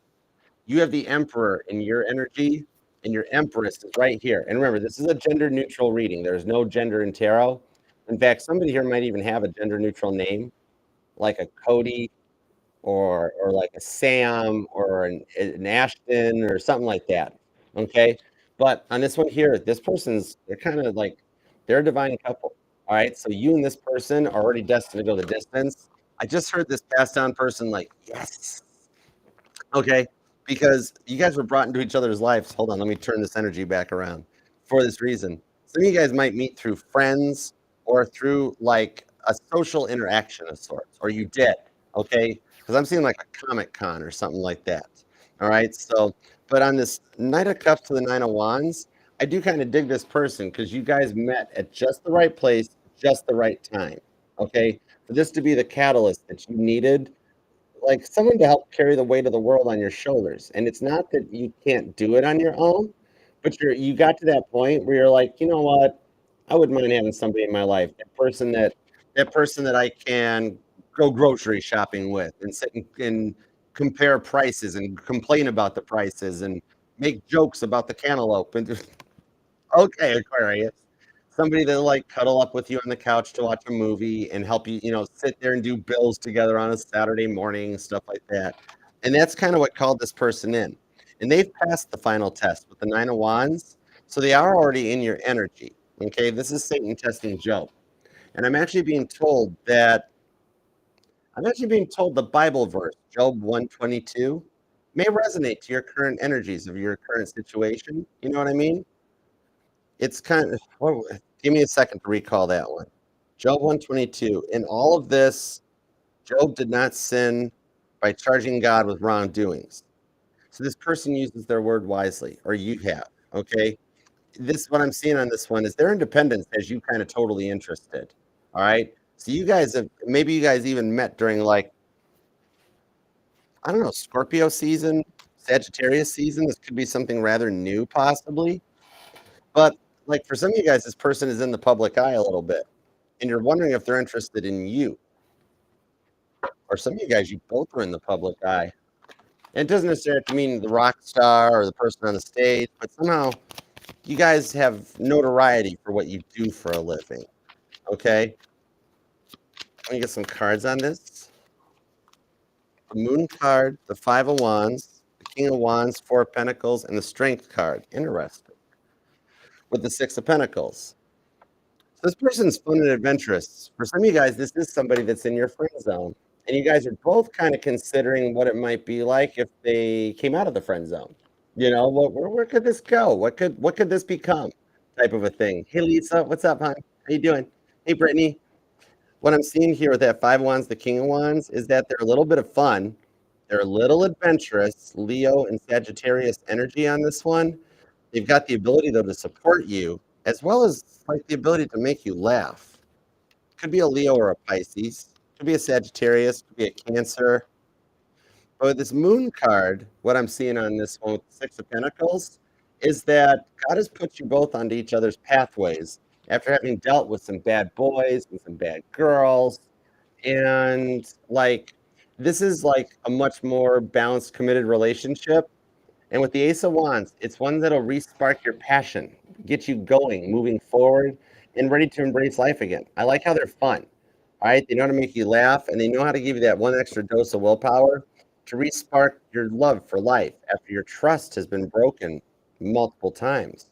You have the Emperor in your energy, and your Empress is right here. And remember, this is a gender neutral reading. There's no gender in tarot. In fact, somebody here might even have a gender neutral name, like a Cody or like a Sam or an Ashton or something like that. Okay. But on this one here, this person's, they're kind of like, they're a divine couple. All right. So you and this person are already destined to go the distance. I just heard this passed on person like, yes. Okay. Because you guys were brought into each other's lives. Hold on. Let me turn this energy back around for this reason. Some of you guys might meet through friends or through like a social interaction of sorts, or you did. Okay. Because I'm seeing like a Comic Con or something like that. All right. So, but on this Knight of Cups to the Nine of Wands, I do kind of dig this person because you guys met at just the right place, just the right time. Okay. For this to be the catalyst that you needed, like someone to help carry the weight of the world on your shoulders. And it's not that you can't do it on your own, but you got to that point where you're like, you know what? I wouldn't mind having somebody in my life, that person that I can go grocery shopping with and sit and compare prices and complain about the prices and make jokes about the cantaloupe and okay, Aquarius. Somebody that like cuddle up with you on the couch to watch a movie and help you, sit there and do bills together on a Saturday morning, stuff like that. And that's kind of what called this person in. And they've passed the final test with the Nine of Wands. So they are already in your energy. Okay. This is Satan testing Job. And I'm actually being told the Bible verse, Job 122, may resonate to your current energies of your current situation. You know what I mean? It's kind of well, give me a second to recall that one. Job 122. In all of this, Job did not sin by charging God with wrongdoings. So this person uses their word wisely, or you have. Okay. This what I'm seeing on this one is their independence has you kind of totally interested. All right. So you guys have maybe you guys even met during like, I don't know, Scorpio season, Sagittarius season. This could be something rather new, possibly. But like for some of you guys, this person is in the public eye a little bit, and you're wondering if they're interested in you. Or some of you guys, you both are in the public eye. And it doesn't necessarily have to mean the rock star or the person on the stage, but somehow you guys have notoriety for what you do for a living. Okay? Let me get some cards on this. The Moon card, the Five of Wands, the King of Wands, Four of Pentacles, and the Strength card. Interesting. With the Six of Pentacles. So this person's fun and adventurous. For some of you guys, this is somebody that's in your friend zone. And you guys are both kind of considering what it might be like if they came out of the friend zone. Where could this go? What could this become? Type of a thing. Hey Lisa, what's up, hon? How you doing? Hey Brittany. What I'm seeing here with that Five of Wands, the King of Wands, is that they're a little bit of fun. They're a little adventurous. Leo and Sagittarius energy on this one. They've got the ability though to support you, as well as like the ability to make you laugh. Could be a Leo or a Pisces. Could be a Sagittarius. Could be a Cancer. But with this Moon card, what I'm seeing on this one with the Six of Pentacles is that God has put you both onto each other's pathways after having dealt with some bad boys and some bad girls. And like, this is like a much more balanced, committed relationship. And with the Ace of Wands, it's one that'll re-spark your passion, get you going, moving forward, and ready to embrace life again. I like how they're fun. All right. They know how to make you laugh, and they know how to give you that one extra dose of willpower to re-spark your love for life after your trust has been broken multiple times.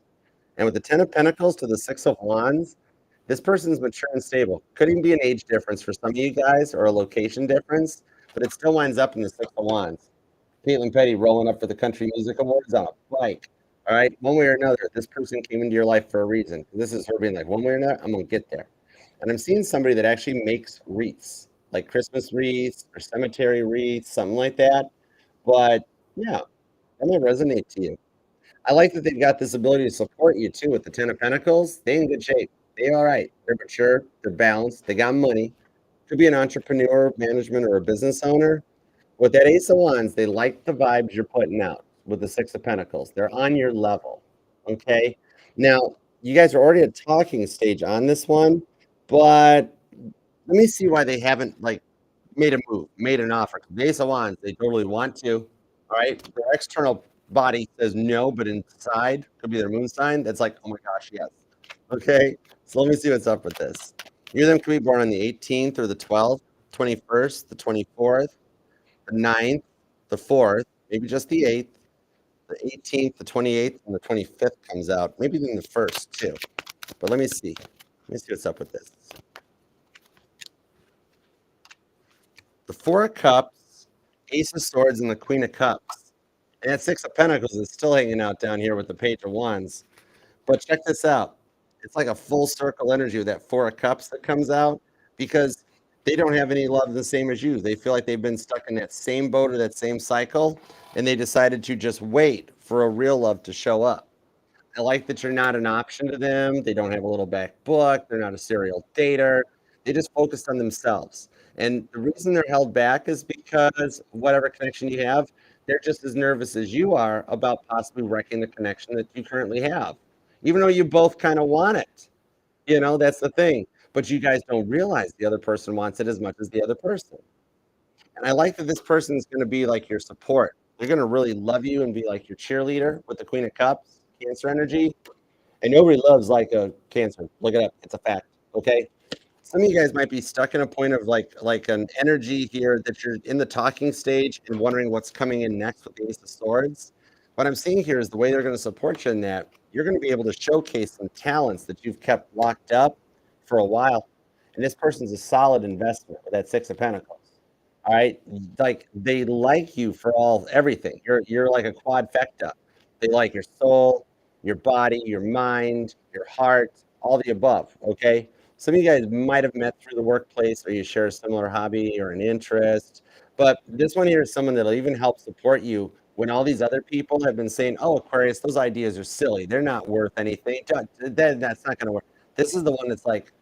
And with the Ten of Pentacles to the Six of Wands, this person's mature and stable. Could even be an age difference for some of you guys or a location difference, but it still winds up in the Six of Wands. Caitlin Petty rolling up for the Country Music Awards on a bike. All right, one way or another, this person came into your life for a reason. This is her being like, one way or another, I'm gonna get there. And I'm seeing somebody that actually makes wreaths. like Christmas wreaths or cemetery wreaths, something like that. But yeah, that may resonate to you. I like that they've got this ability to support you too with the Ten of Pentacles. They in good shape. They all right. They're mature. They're balanced. They got money. Could be an entrepreneur, management, or a business owner. With that Ace of Wands, they like the vibes you're putting out with the Six of Pentacles. They're on your level. Okay. Now, you guys are already at talking stage on this one, but let me see why they haven't like made a move, made an offer. The Ace of Wands, they totally want to. All right. Their external body says no, but inside could be their moon sign. That's like, oh my gosh, yes. Okay. So let me see what's up with this. You of them could be born on the 18th or the 12th, 21st, the 24th, the 9th, the 4th, maybe just the 8th, the 18th, the 28th, and the 25th comes out. Maybe even the 1st too. But let me see. Let me see what's up with this. The Four of Cups, Ace of Swords, and the Queen of Cups. And that Six of Pentacles is still hanging out down here with the Page of Wands. But check this out. It's like a full circle energy with that Four of Cups that comes out because they don't have any love the same as you. They feel like they've been stuck in that same boat or that same cycle, and they decided to just wait for a real love to show up. I like that you're not an option to them. They don't have a little back book. They're not a serial dater. They just focused on themselves. And the reason they're held back is because whatever connection you have, they're just as nervous as you are about possibly wrecking the connection that you currently have. Even though you both kind of want it. That's the thing. But you guys don't realize the other person wants it as much as the other person. And I like that this person is going to be like your support. They're going to really love you and be like your cheerleader with the Queen of Cups, Cancer energy. And nobody loves like a Cancer. Look it up. It's a fact. Okay. Some of you guys might be stuck in a point of like an energy here that you're in the talking stage and wondering what's coming in next with the Ace of Swords. What I'm seeing here is the way they're going to support you in that you're going to be able to showcase some talents that you've kept locked up for a while. And this person's a solid investment with that Six of Pentacles. All right. Like they like you for everything. You're like a quadfecta. They like your soul, your body, your mind, your heart, all the above. Okay. Some of you guys might have met through the workplace or you share a similar hobby or an interest. But this one here is someone that'll even help support you when all these other people have been saying, oh, Aquarius, those ideas are silly. They're not worth anything. That's not going to work. This is the one that's like,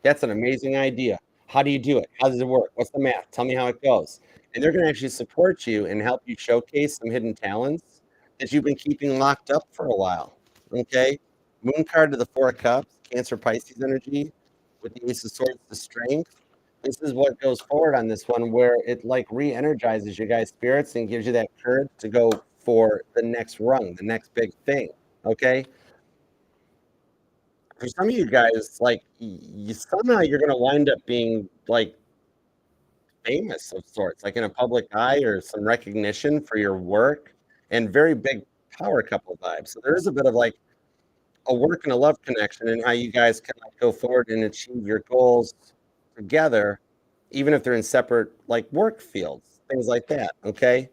that's an amazing idea. How do you do it? How does it work? What's the math? Tell me how it goes. And they're going to actually support you and help you showcase some hidden talents that you've been keeping locked up for a while. Okay. Moon card to the Four of Cups, Cancer Pisces energy with the Ace of Swords to strength. This is what goes forward on this one, where it like re-energizes your guys' spirits and gives you that courage to go for the next rung, the next big thing. Okay. For some of you guys, like you somehow you're gonna wind up being like famous of sorts, like in a public eye or some recognition for your work and very big power couple vibes. So there is a bit of like a work and a love connection and how you guys can like go forward and achieve your goals together, even if they're in separate like work fields, things like that. Okay.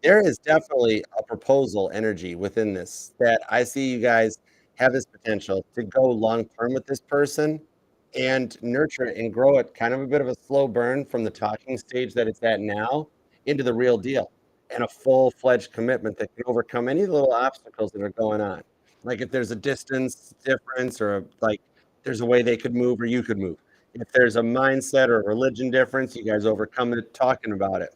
There is definitely a proposal energy within this that I see you guys have this potential to go long term with this person and nurture it and grow it kind of a bit of a slow burn from the talking stage that it's at now into the real deal and a full-fledged commitment that can overcome any little obstacles that are going on. Like if there's a distance difference or like there's a way they could move or you could move. If there's a mindset or a religion difference, you guys overcome it talking about it.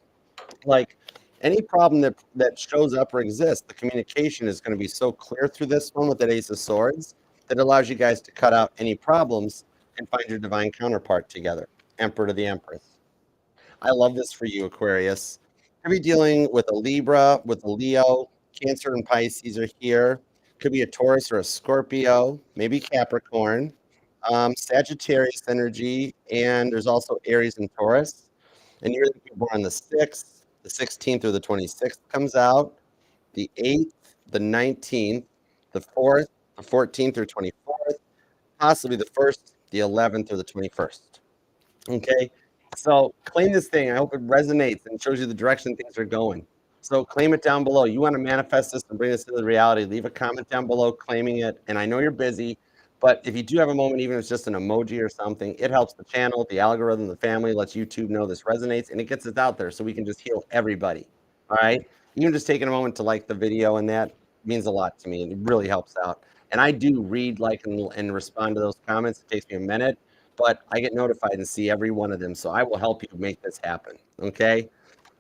Like any problem that shows up or exists, the communication is going to be so clear through this one with that Ace of Swords that allows you guys to cut out any problems and find your divine counterpart together. Emperor to the Empress. I love this for you, Aquarius. Could be dealing with a Libra, with a Leo, Cancer and Pisces are here. Could be a Taurus or a Scorpio, maybe Capricorn, Sagittarius energy, and there's also Aries and Taurus. And you're born on the 6th, the 16th, or the 26th comes out, the 8th, the 19th, the 4th, the 14th, or 24th, possibly the 1st, the 11th, or the 21st. Okay. So claim this thing. I hope it resonates and shows you the direction things are going. So claim it down below. You want to manifest this and bring this into reality. Leave a comment down below claiming it. And I know you're busy, But if you do have a moment, even if it's just an emoji or something, it helps the channel, the algorithm, the family, lets YouTube know this resonates, and it gets it out there so we can just heal everybody. All right. Even just taking a moment to like the video and that means a lot to me, and it really helps out. And I do read, like, and respond to those comments. It takes me a minute, but I get notified and see every one of them. So I will help you make this happen. Okay.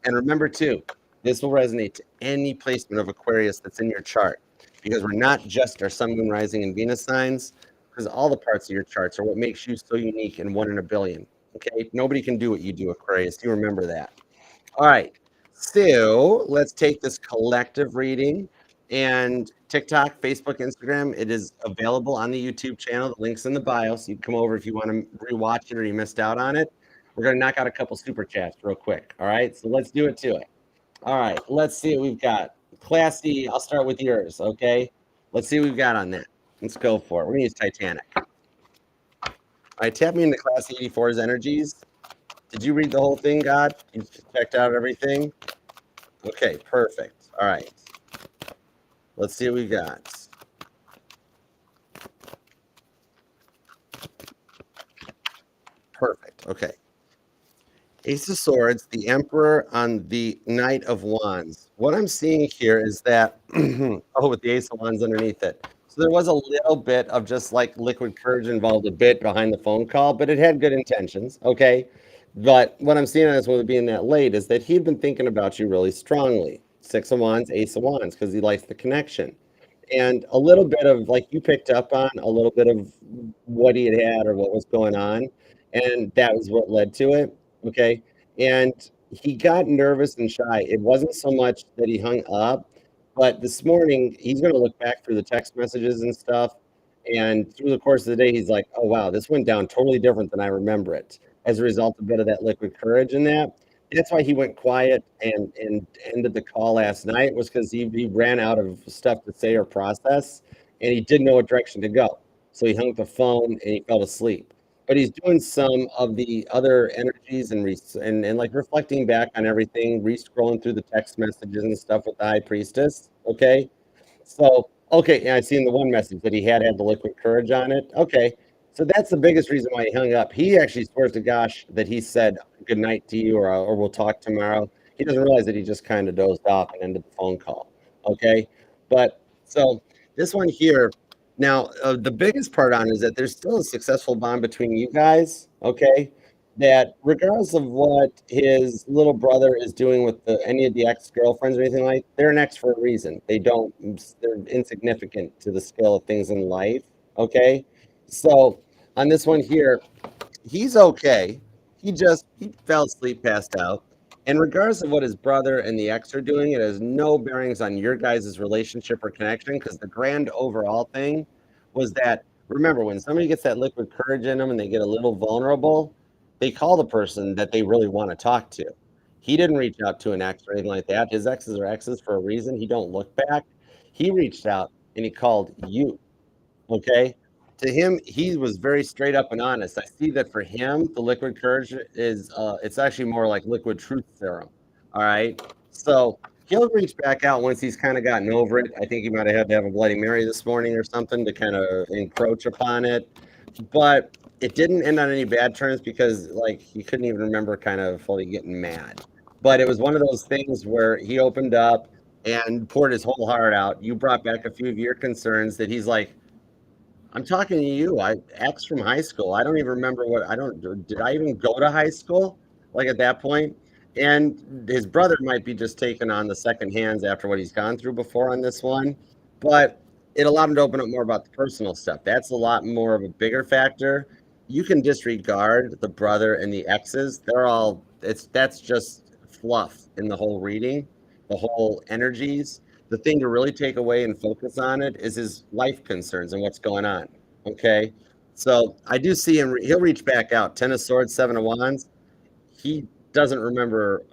And remember too, this will resonate to any placement of Aquarius that's in your chart, because we're not just our sun, moon, rising, and Venus signs, because all the parts of your charts are what makes you so unique and 1 in a billion. Okay. Nobody can do what you do, Aquarius. You remember that. All right. So let's take this collective reading, and TikTok, Facebook, Instagram. It is available on the YouTube channel. The link's in the bio, so you can come over if you want to rewatch it or you missed out on it. We're going to knock out a couple super chats real quick. All right. So let's do it to it. All right. Let's see what we've got. Classy, I'll start with yours. Okay. Let's see what we've got on that. Let's go for it. We're going to use Titanic. All right. Tap me into Class 84's energies. Did you read the whole thing, God? You checked out everything? Okay, perfect. All right. Let's see what we got. Perfect. Okay. Ace of Swords, the Emperor on the Knight of Wands. What I'm seeing here is that, oh, with the Ace of Wands underneath it. So there was a little bit of just like liquid courage involved a bit behind the phone call, but it had good intentions. Okay. But what I'm seeing on this one being that late is that he'd been thinking about you really strongly. Six of Wands, Ace of Wands, because he likes the connection. And a little bit of, like, you picked up on a little bit of what he had or what was going on, and that was what led to it. Okay. And he got nervous and shy. It wasn't so much that he hung up, but this morning he's going to look back through the text messages and stuff. And through the course of the day, he's like, oh, wow, this went down totally different than I remember it, as a result of a bit of that liquid courage and that. That's why he went quiet and ended the call last night, was because he ran out of stuff to say or process, and he didn't know what direction to go. So he hung up the phone and he fell asleep. But he's doing some of the other energies and like reflecting back on everything, re-scrolling through the text messages and stuff with the High Priestess. Okay. So, okay, yeah, I seen the one message that he had the liquid courage on it. Okay. So that's the biggest reason why he hung up. He actually swears to gosh that he said good night to you, or we'll talk tomorrow. He doesn't realize that he just kind of dozed off and ended the phone call. Okay. But so this one here, now, the biggest part on is that there's still a successful bond between you guys. Okay. That regardless of what his little brother is doing with any of the ex-girlfriends or anything like, they're an ex for a reason. They're insignificant to the scale of things in life. Okay. So on this one here, he's okay. He fell asleep, passed out. And regardless of what his brother and the ex are doing, it has no bearings on your guys' relationship or connection, because the grand overall thing was that, remember, when somebody gets that liquid courage in them and they get a little vulnerable, they call the person that they really want to talk to. He didn't reach out to an ex or anything like that. His exes are exes for a reason. He don't look back. He reached out and he called you. Okay. To him, he was very straight up and honest. I see that for him, the liquid courage is it's actually more like liquid truth serum. All right. So he'll reach back out once he's kind of gotten over it. I think he might have had to have a Bloody Mary this morning or something to kind of encroach upon it. But it didn't end on any bad terms, because like he couldn't even remember kind of fully getting mad. But it was one of those things where he opened up and poured his whole heart out. You brought back a few of your concerns that he's like, I'm talking to you. I ex from high school. I don't even remember what I don't did I even go to high school? Like at that point? And his brother might be just taking on the second hands after what he's gone through before on this one. But it allowed him to open up more about the personal stuff. That's a lot more of a bigger factor. You can disregard the brother and the exes. That's just fluff in the whole reading, the whole energies. The thing to really take away and focus on it is his life concerns and what's going on. Okay. So I do see him, he'll reach back out. 10 of Swords, 7 of Wands. He doesn't remember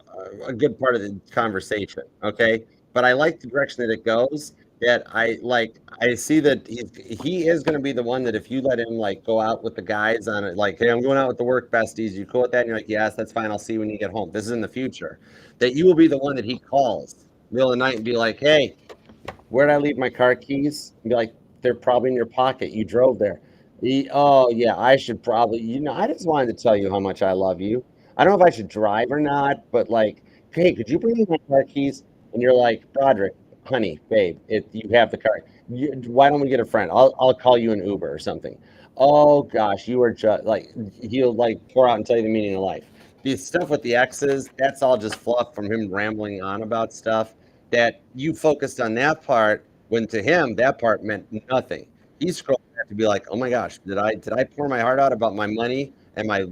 a good part of the conversation. Okay. But I like the direction that it goes. I see that he is going to be the one that if you let him like go out with the guys on it, like, hey, I'm going out with the work besties. You cool with that? And you're like, yes, that's fine. I'll see you when you get home. This is in the future. That you will be the one that he calls middle of the night and be like, hey, where did I leave my car keys? And be like, they're probably in your pocket. You drove there. Oh, yeah, I should probably, I just wanted to tell you how much I love you. I don't know if I should drive or not, but like, hey, could you bring me my car keys? And you're like, Broderick, honey, babe, you have the car. Why don't we get a friend? I'll call you an Uber or something. Oh gosh, you are just like he'll like pour out and tell you the meaning of life. The stuff with the exes, that's all just fluff from him rambling on about stuff that you focused on that part when to him that part meant nothing. He's scrolling back to be like, oh my gosh, did I pour my heart out about my money and my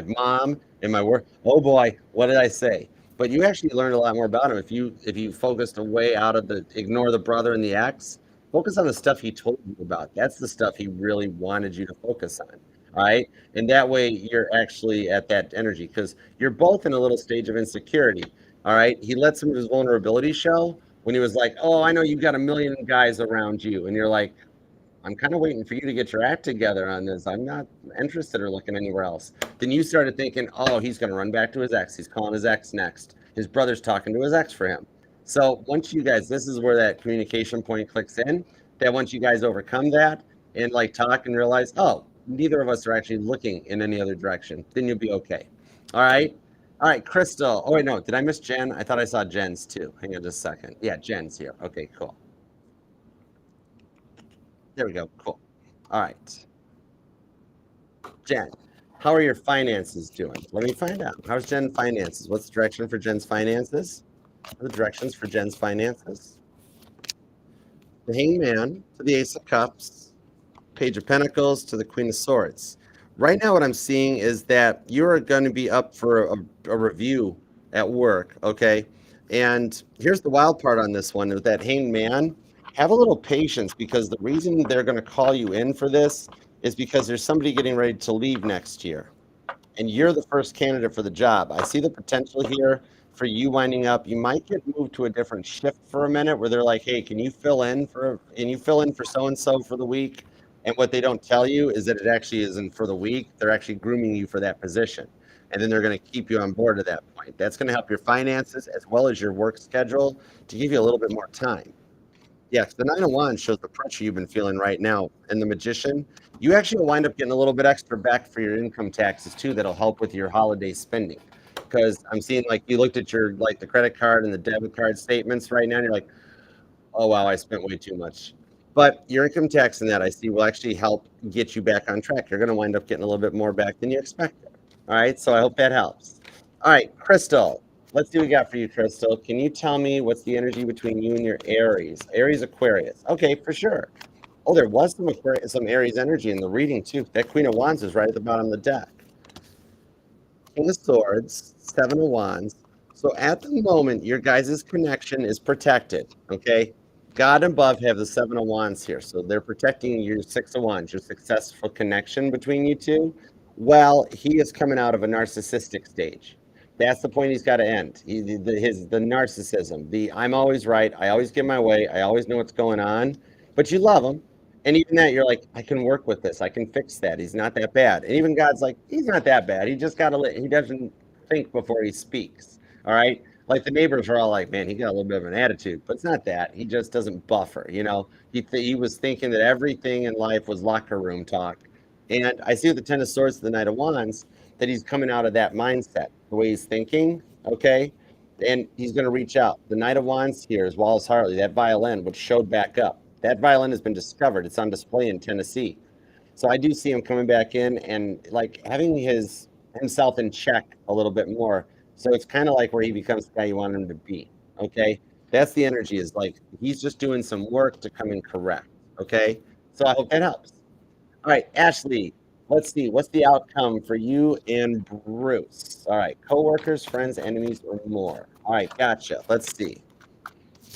mom and my work? Oh boy, what did I say? But you actually learned a lot more about him if you focused away out of the ignore the brother and the ex. Focus on the stuff he told you about. That's the stuff he really wanted you to focus on. All right. And that way you're actually at that energy because you're both in a little stage of insecurity. All right. He let some of his vulnerability show when he was like, oh, I know you've got a million guys around you. And you're like, I'm kind of waiting for you to get your act together on this. I'm not interested or looking anywhere else. Then you started thinking, oh, he's going to run back to his ex. He's calling his ex next. His brother's talking to his ex for him. So once you guys, this is where that communication point clicks in. That once you guys overcome that and like talk and realize, oh, neither of us are actually looking in any other direction, then you'll be okay. All right. All right, Crystal. Oh, wait, no. Did I miss Jen? I thought I saw Jen's too. Hang on just a second. Yeah, Jen's here. Okay, cool. There we go. Cool. All right. Jen, how are your finances doing? Let me find out. How's Jen finances? What's the direction for Jen's finances? What are the directions for Jen's finances? The Hangman to the Ace of Cups, Page of Pentacles to the Queen of Swords. Right now, what I'm seeing is that you're going to be up for a review at work, okay? And here's the wild part on this one is that Hangman, have a little patience because the reason they're going to call you in for this is because there's somebody getting ready to leave next year and you're the first candidate for the job. I see the potential here for you winding up. You might get moved to a different shift for a minute where they're like, "Hey, can you fill in for so and so for the week?" And what they don't tell you is that it actually isn't for the week. They're actually grooming you for that position. And then they're going to keep you on board at that point. That's going to help your finances as well as your work schedule to give you a little bit more time. Yes, the Nine of Wands shows the pressure you've been feeling right now. And the Magician, you actually will wind up getting a little bit extra back for your income taxes too. That'll help with your holiday spending. Because I'm seeing like you looked at your like the credit card and the debit card statements right now, and you're like, oh wow, I spent way too much. But your income tax in that I see will actually help get you back on track. You're going to wind up getting a little bit more back than you expected. All right, so I hope that helps. All right, Crystal, let's see what we got for you, Crystal. Can you tell me what's the energy between you and your Aries? Aries Aquarius. Okay, for sure. Oh, there was some Aries energy in the reading too. That Queen of Wands is right at the bottom of the deck. King of Swords, Seven of Wands. So at the moment, your guys' connection is protected. Okay. God above have the Seven of Wands here. So they're protecting your Six of Wands, your successful connection between you two. Well, he is coming out of a narcissistic stage. That's the point he's got to end. The narcissism, the I'm always right, I always get my way, I always know what's going on. But you love him. And even that, you're like, I can work with this. I can fix that. He's not that bad. And even God's like, he's not that bad. He just got to, he doesn't think before he speaks. All right. Like the neighbors are all like, man, he got a little bit of an attitude, but it's not that. He just doesn't buffer. He was thinking that everything in life was locker room talk. And I see with the Ten of Swords, the Knight of Wands, that he's coming out of that mindset, the way he's thinking. Okay. And he's going to reach out. The Knight of Wands here is Wallace Hartley, that violin, which showed back up. That violin has been discovered. It's on display in Tennessee. So I do see him coming back in and like having himself in check a little bit more. So it's kind of like where he becomes the guy you want him to be. Okay. That's the energy is like he's just doing some work to come in correct. Okay. So I hope that helps. All right, Ashley, let's see. What's the outcome for you and Bruce? All right, coworkers, friends, enemies, or more. All right, gotcha. Let's see.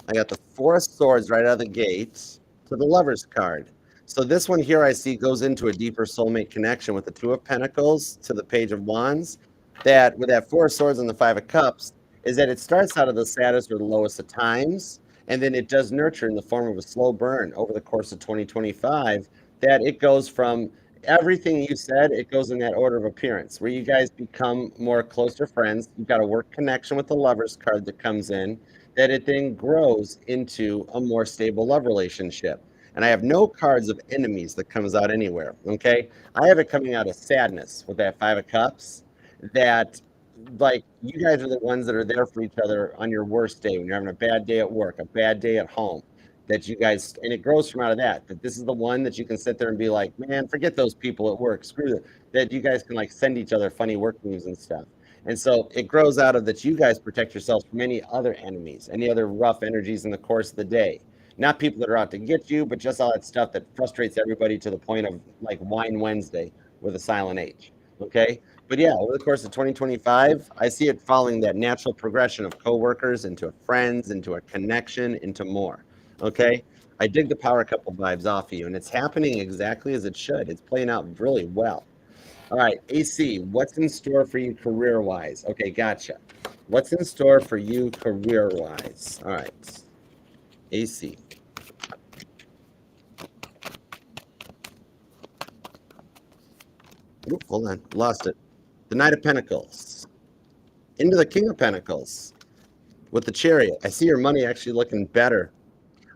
I got the Four of Swords right out of the gates to the Lover's card. So this one here I see goes into a deeper soulmate connection with the Two of Pentacles to the Page of Wands. That with that Four of Swords and the Five of Cups is that it starts out of the saddest or the lowest of times, and then it does nurture in the form of a slow burn over the course of 2025. That it goes from everything you said, it goes in that order of appearance, where you guys become more closer friends. You've got a work connection with the Lover's card that comes in that it then grows into a more stable love relationship. And I have no cards of enemies that comes out anywhere, okay? I have it coming out of sadness with that Five of Cups, that like you guys are the ones that are there for each other on your worst day, when you're having a bad day at work, a bad day at home, that you guys, and it grows from out of that this is the one that you can sit there and be like, man, forget those people at work, screw them, that you guys can like send each other funny work moves and stuff. And so it grows out of that you guys protect yourselves from any other enemies, any other rough energies in the course of the day. Not people that are out to get you, but just all that stuff that frustrates everybody to the point of like Wine Wednesday with a silent H. Okay. But yeah, over the course of 2025, I see it following that natural progression of coworkers into friends, into a connection, into more. Okay. I dig the power couple vibes off of you, and it's happening exactly as it should. It's playing out really well. All right, AC, what's in store for you career wise? Okay, gotcha. What's in store for you career wise? All right, AC. Oop, hold on, lost it. The Knight of Pentacles. Into the King of Pentacles with the Chariot. I see your money actually looking better.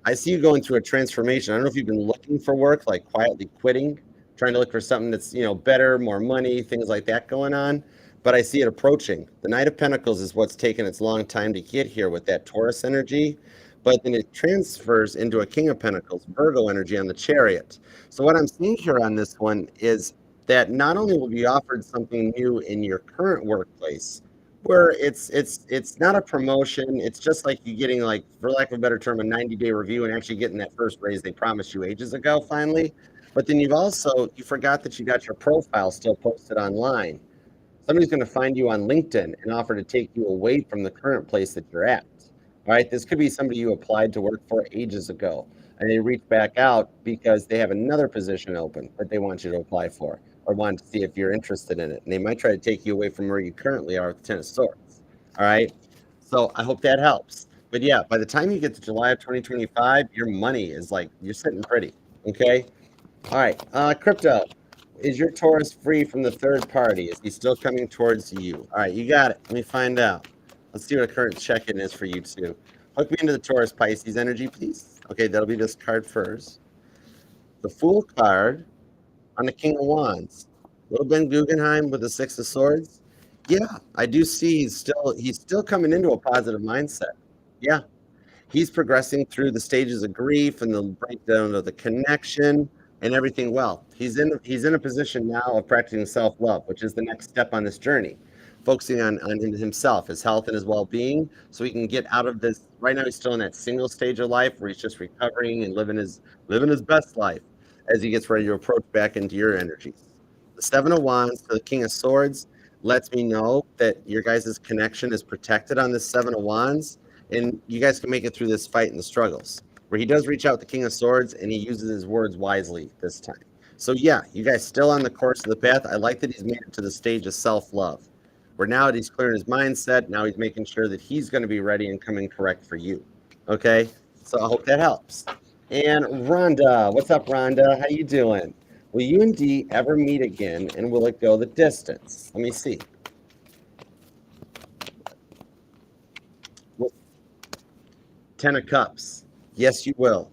I see you going through a transformation. I don't know if you've been looking for work, like quietly quitting, trying to look for something that's, better, more money, things like that going on. But I see it approaching. The Knight of Pentacles is what's taken its long time to get here with that Taurus energy. But then it transfers into a King of Pentacles, Virgo energy on the Chariot. So what I'm seeing here on this one is that not only will be offered something new in your current workplace, where it's not a promotion, it's just like you getting, like, for lack of a better term, a 90-day review and actually getting that first raise they promised you ages ago finally. But then you forgot that you got your profile still posted online. Somebody's going to find you on LinkedIn and offer to take you away from the current place that you're at. All right, this could be somebody you applied to work for ages ago, and they reach back out because they have another position open that they want you to apply for, or want to see if you're interested in it. And they might try to take you away from where you currently are with the Ten of Swords. All right, so I hope that helps. But yeah, by the time you get to July of 2025, your money is like, you're sitting pretty. Okay. All right, crypto. Is your Taurus free from the third party? Is he still coming towards you? All right, you got it. Let me find out. Let's see what a current check-in is for you two. Hook me into the Taurus Pisces energy, please. Okay, that'll be this card first. The Fool card on the King of Wands. Little Ben Guggenheim with the Six of Swords. Yeah, I do see he's still coming into a positive mindset. Yeah, he's progressing through the stages of grief and the breakdown of the connection and everything. Well, he's in a position now of practicing self-love, which is the next step on this journey, focusing on himself, his health and his well-being, so he can get out of this. Right now he's still in that single stage of life where he's just recovering and living his best life as he gets ready to approach back into your energies. The Seven of Wands to the King of Swords lets me know that your guys' connection is protected on this Seven of Wands, and you guys can make it through this fight and the struggles, where he does reach out the King of Swords and he uses his words wisely this time. So yeah, you guys still on the course of the path. I like that he's made it to the stage of self-love, where now he's clearing his mindset. Now he's making sure that he's going to be ready and coming correct for you. Okay, so I hope that helps. And Rhonda, what's up, Rhonda? How you doing? Will you and Dee ever meet again, and will it go the distance? Let me see. Well, Ten of Cups. Yes, you will.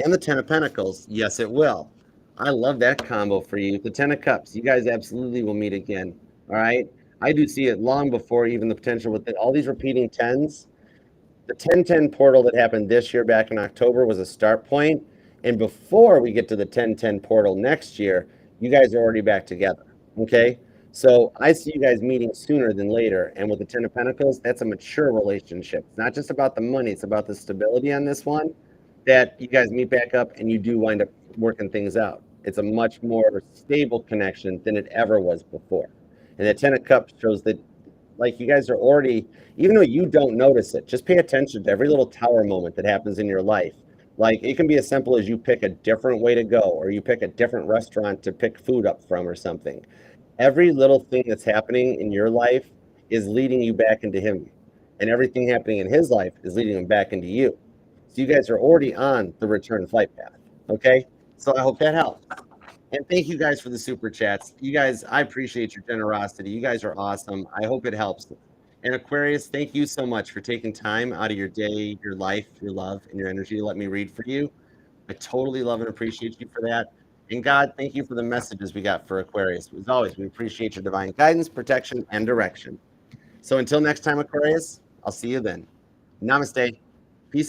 And the Ten of Pentacles. Yes, it will. I love that combo for you. The Ten of Cups. You guys absolutely will meet again. All right. I do see it long before even the potential with all these repeating tens. The 10-10 portal that happened this year back in October was a start point. And before we get to the 10-10 portal next year, you guys are already back together. Okay. So I see you guys meeting sooner than later. And with the Ten of Pentacles, that's a mature relationship. It's not just about the money, it's about the stability on this one, that you guys meet back up and you do wind up working things out. It's a much more stable connection than it ever was before. And the Ten of Cups shows that, like, you guys are already, even though you don't notice it, just pay attention to every little tower moment that happens in your life. Like, it can be as simple as you pick a different way to go, or you pick a different restaurant to pick food up from, or something. Every little thing that's happening in your life is leading you back into him, and everything happening in his life is leading him back into you. So you guys are already on the return flight path. Okay, so I hope that helps. And thank you guys for the super chats. You guys, I appreciate your generosity. You guys are awesome. I hope it helps. And Aquarius, thank you so much for taking time out of your day, your life, your love, and your energy to let me read for you. I totally love and appreciate you for that. And God, thank you for the messages we got for Aquarius. As always, we appreciate your divine guidance, protection, and direction. So until next time, Aquarius, I'll see you then. Namaste.